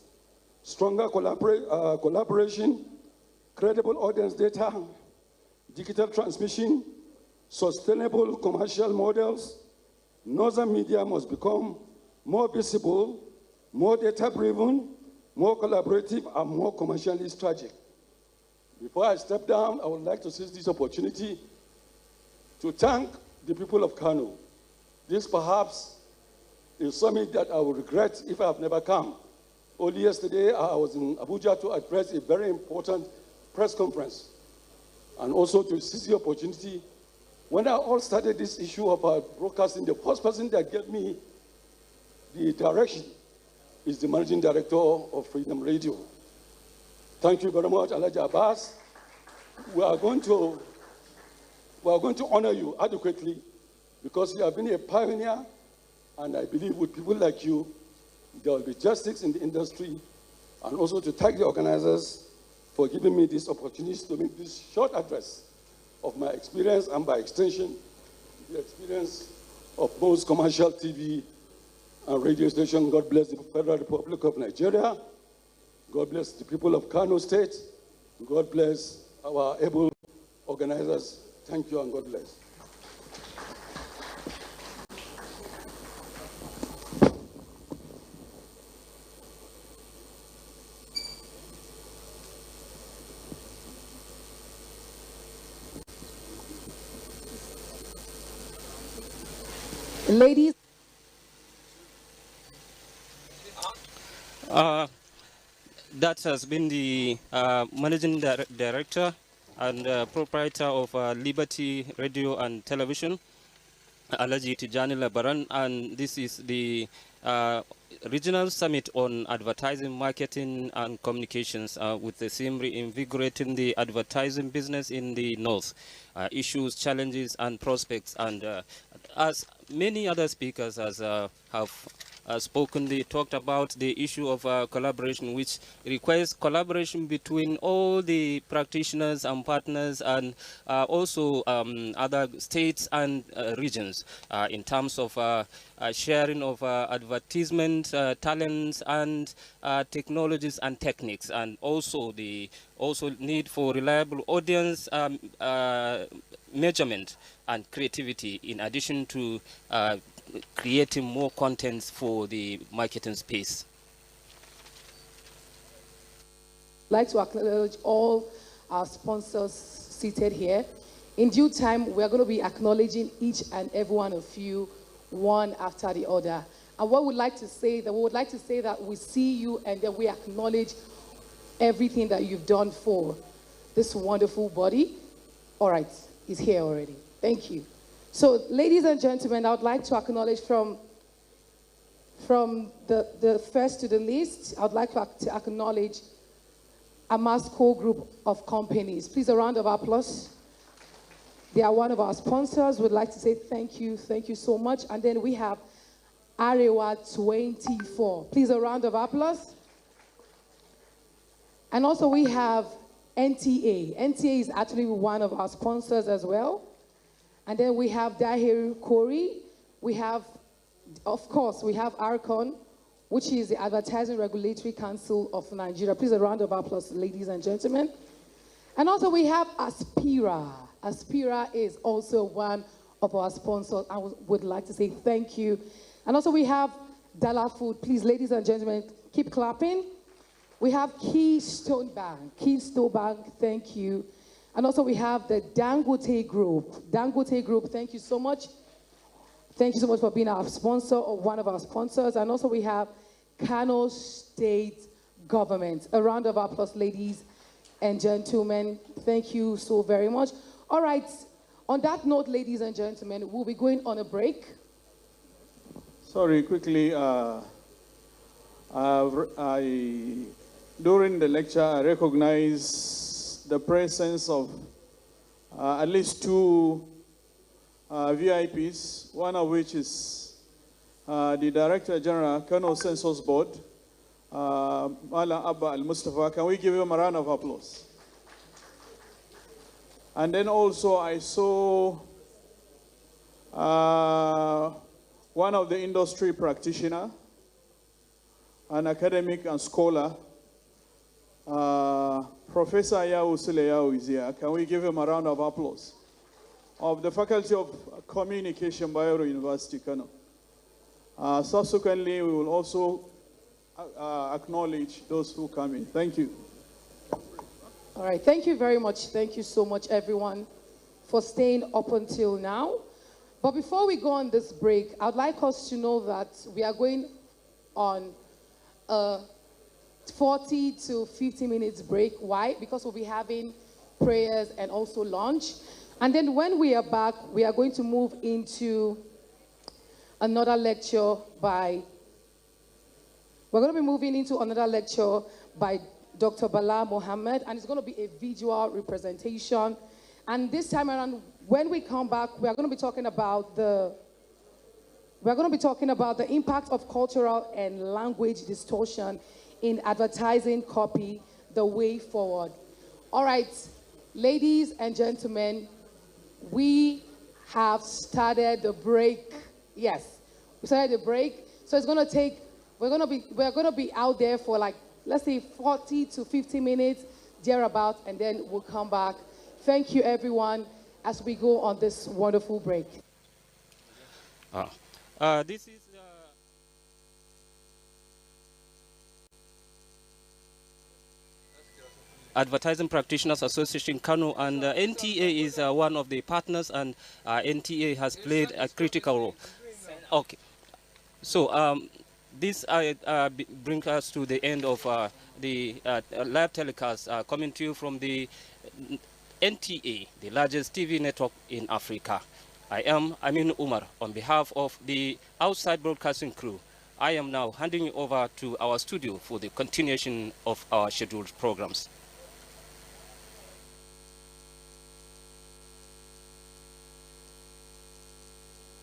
stronger collaboration, credible audience data, digital transmission, sustainable commercial models. Northern media must become more visible, more data-driven, more collaborative, and more commercially strategic. Before I step down, I would like to seize this opportunity to thank the people of Kano. This perhaps is something that I would regret if I have never come. Only yesterday, I was in Abuja to address a very important press conference, and also to seize the opportunity. When I all started this issue of broadcasting, the first person that gave me the direction is the managing director of Freedom Radio. Thank you very much, Alhaji Abbas. We are going to honor you adequately because you have been a pioneer, and I believe with people like you, there will be justice in the industry, and also to thank the organizers for giving me this opportunity to make this short address of my experience, and by extension, the experience of most commercial TV and radio stations. God bless the Federal Republic of Nigeria. God bless the people of Kano State. God bless our able organizers. Thank you, and God bless. Ladies. That has been the managing director and proprietor of Liberty Radio and Television, Alaji Tijani Labaran, and this is the Regional Summit on Advertising, Marketing and Communications with the theme reinvigorating the advertising business in the North, issues, challenges and prospects. And as many other speakers have spoken, they talked about the issue of collaboration, which requires collaboration between all the practitioners and partners and also other states and regions in terms of sharing of advertisement, talents and technologies and techniques, and also the need for reliable audience measurement and creativity, in addition to creating more contents for the marketing space. I'd like to acknowledge all our sponsors seated here. In due time, we are going to be acknowledging each and every one of you, one after the other. And what we'd like to say, that we see you and then we acknowledge everything that you've done for this wonderful body. All right, he's here already. Thank you. So, ladies and gentlemen, I would like to acknowledge from the first to the least, I would like to acknowledge Amasco Group of Companies. Please, a round of applause. They are one of our sponsors. We'd like to say thank you so much. And then we have Arewa 24. Please, a round of applause. And also we have NTA. NTA is actually one of our sponsors as well. And then we have Dahiru Kori. We have, of course, we have ARCON, which is the Advertising Regulatory Council of Nigeria. Please, a round of applause, ladies and gentlemen. And also we have Aspira. Aspira is also one of our sponsors. I would like to say thank you. And also we have Dala Food. Please, ladies and gentlemen, keep clapping. We have Keystone Bank. Keystone Bank, thank you. And also we have the Dangote Group. Dangote Group, thank you so much. Thank you so much for being our sponsor, or one of our sponsors. And also we have Kano State Government. A round of applause, ladies and gentlemen. Thank you so very much. All right, on that note, ladies and gentlemen, we'll be going on a break. Sorry, quickly, during the lecture, I recognize the presence of at least two VIPs, one of which is the Director General, Kano Census Board, Mala Abba Al-Mustafa. Can we give him a round of applause? And then also I saw one of the industry practitioner, an academic and scholar, Professor Yao Suleyao is here. Can we give him a round of applause? Of the Faculty of Communication, Bayero University, Kano. Subsequently, we will also acknowledge those who come in. Thank you. All right, thank you very much. Thank you so much, everyone, for staying up until now. But before we go on this break, I'd like us to know that we are going on a 40 to 50 minutes break. Why? Because we'll be having prayers and also lunch. And then when we are back, we are going to move into another lecture by, we're going to be moving into another lecture by Dr. Bala Mohammed, and it's going to be a visual representation. And this time around, when we come back, we are going to be talking about the impact of cultural and language distortion in advertising copy, the way forward. All right, ladies and gentlemen, we have started the break. Yes, we started the break. So it's going to take, we're going to be out there for like, let's say 40 to 50 minutes, thereabout, and then we'll come back. Thank you, everyone, as we go on this wonderful break. This is Advertising Practitioners Association Kano, and NTA is one of the partners, and NTA has played a critical role. Okay, so this brings us to the end of the live telecast coming to you from the NTA, the largest TV network in Africa. I am Amin Umar. On behalf of the outside broadcasting crew, I am now handing you over to our studio for the continuation of our scheduled programs.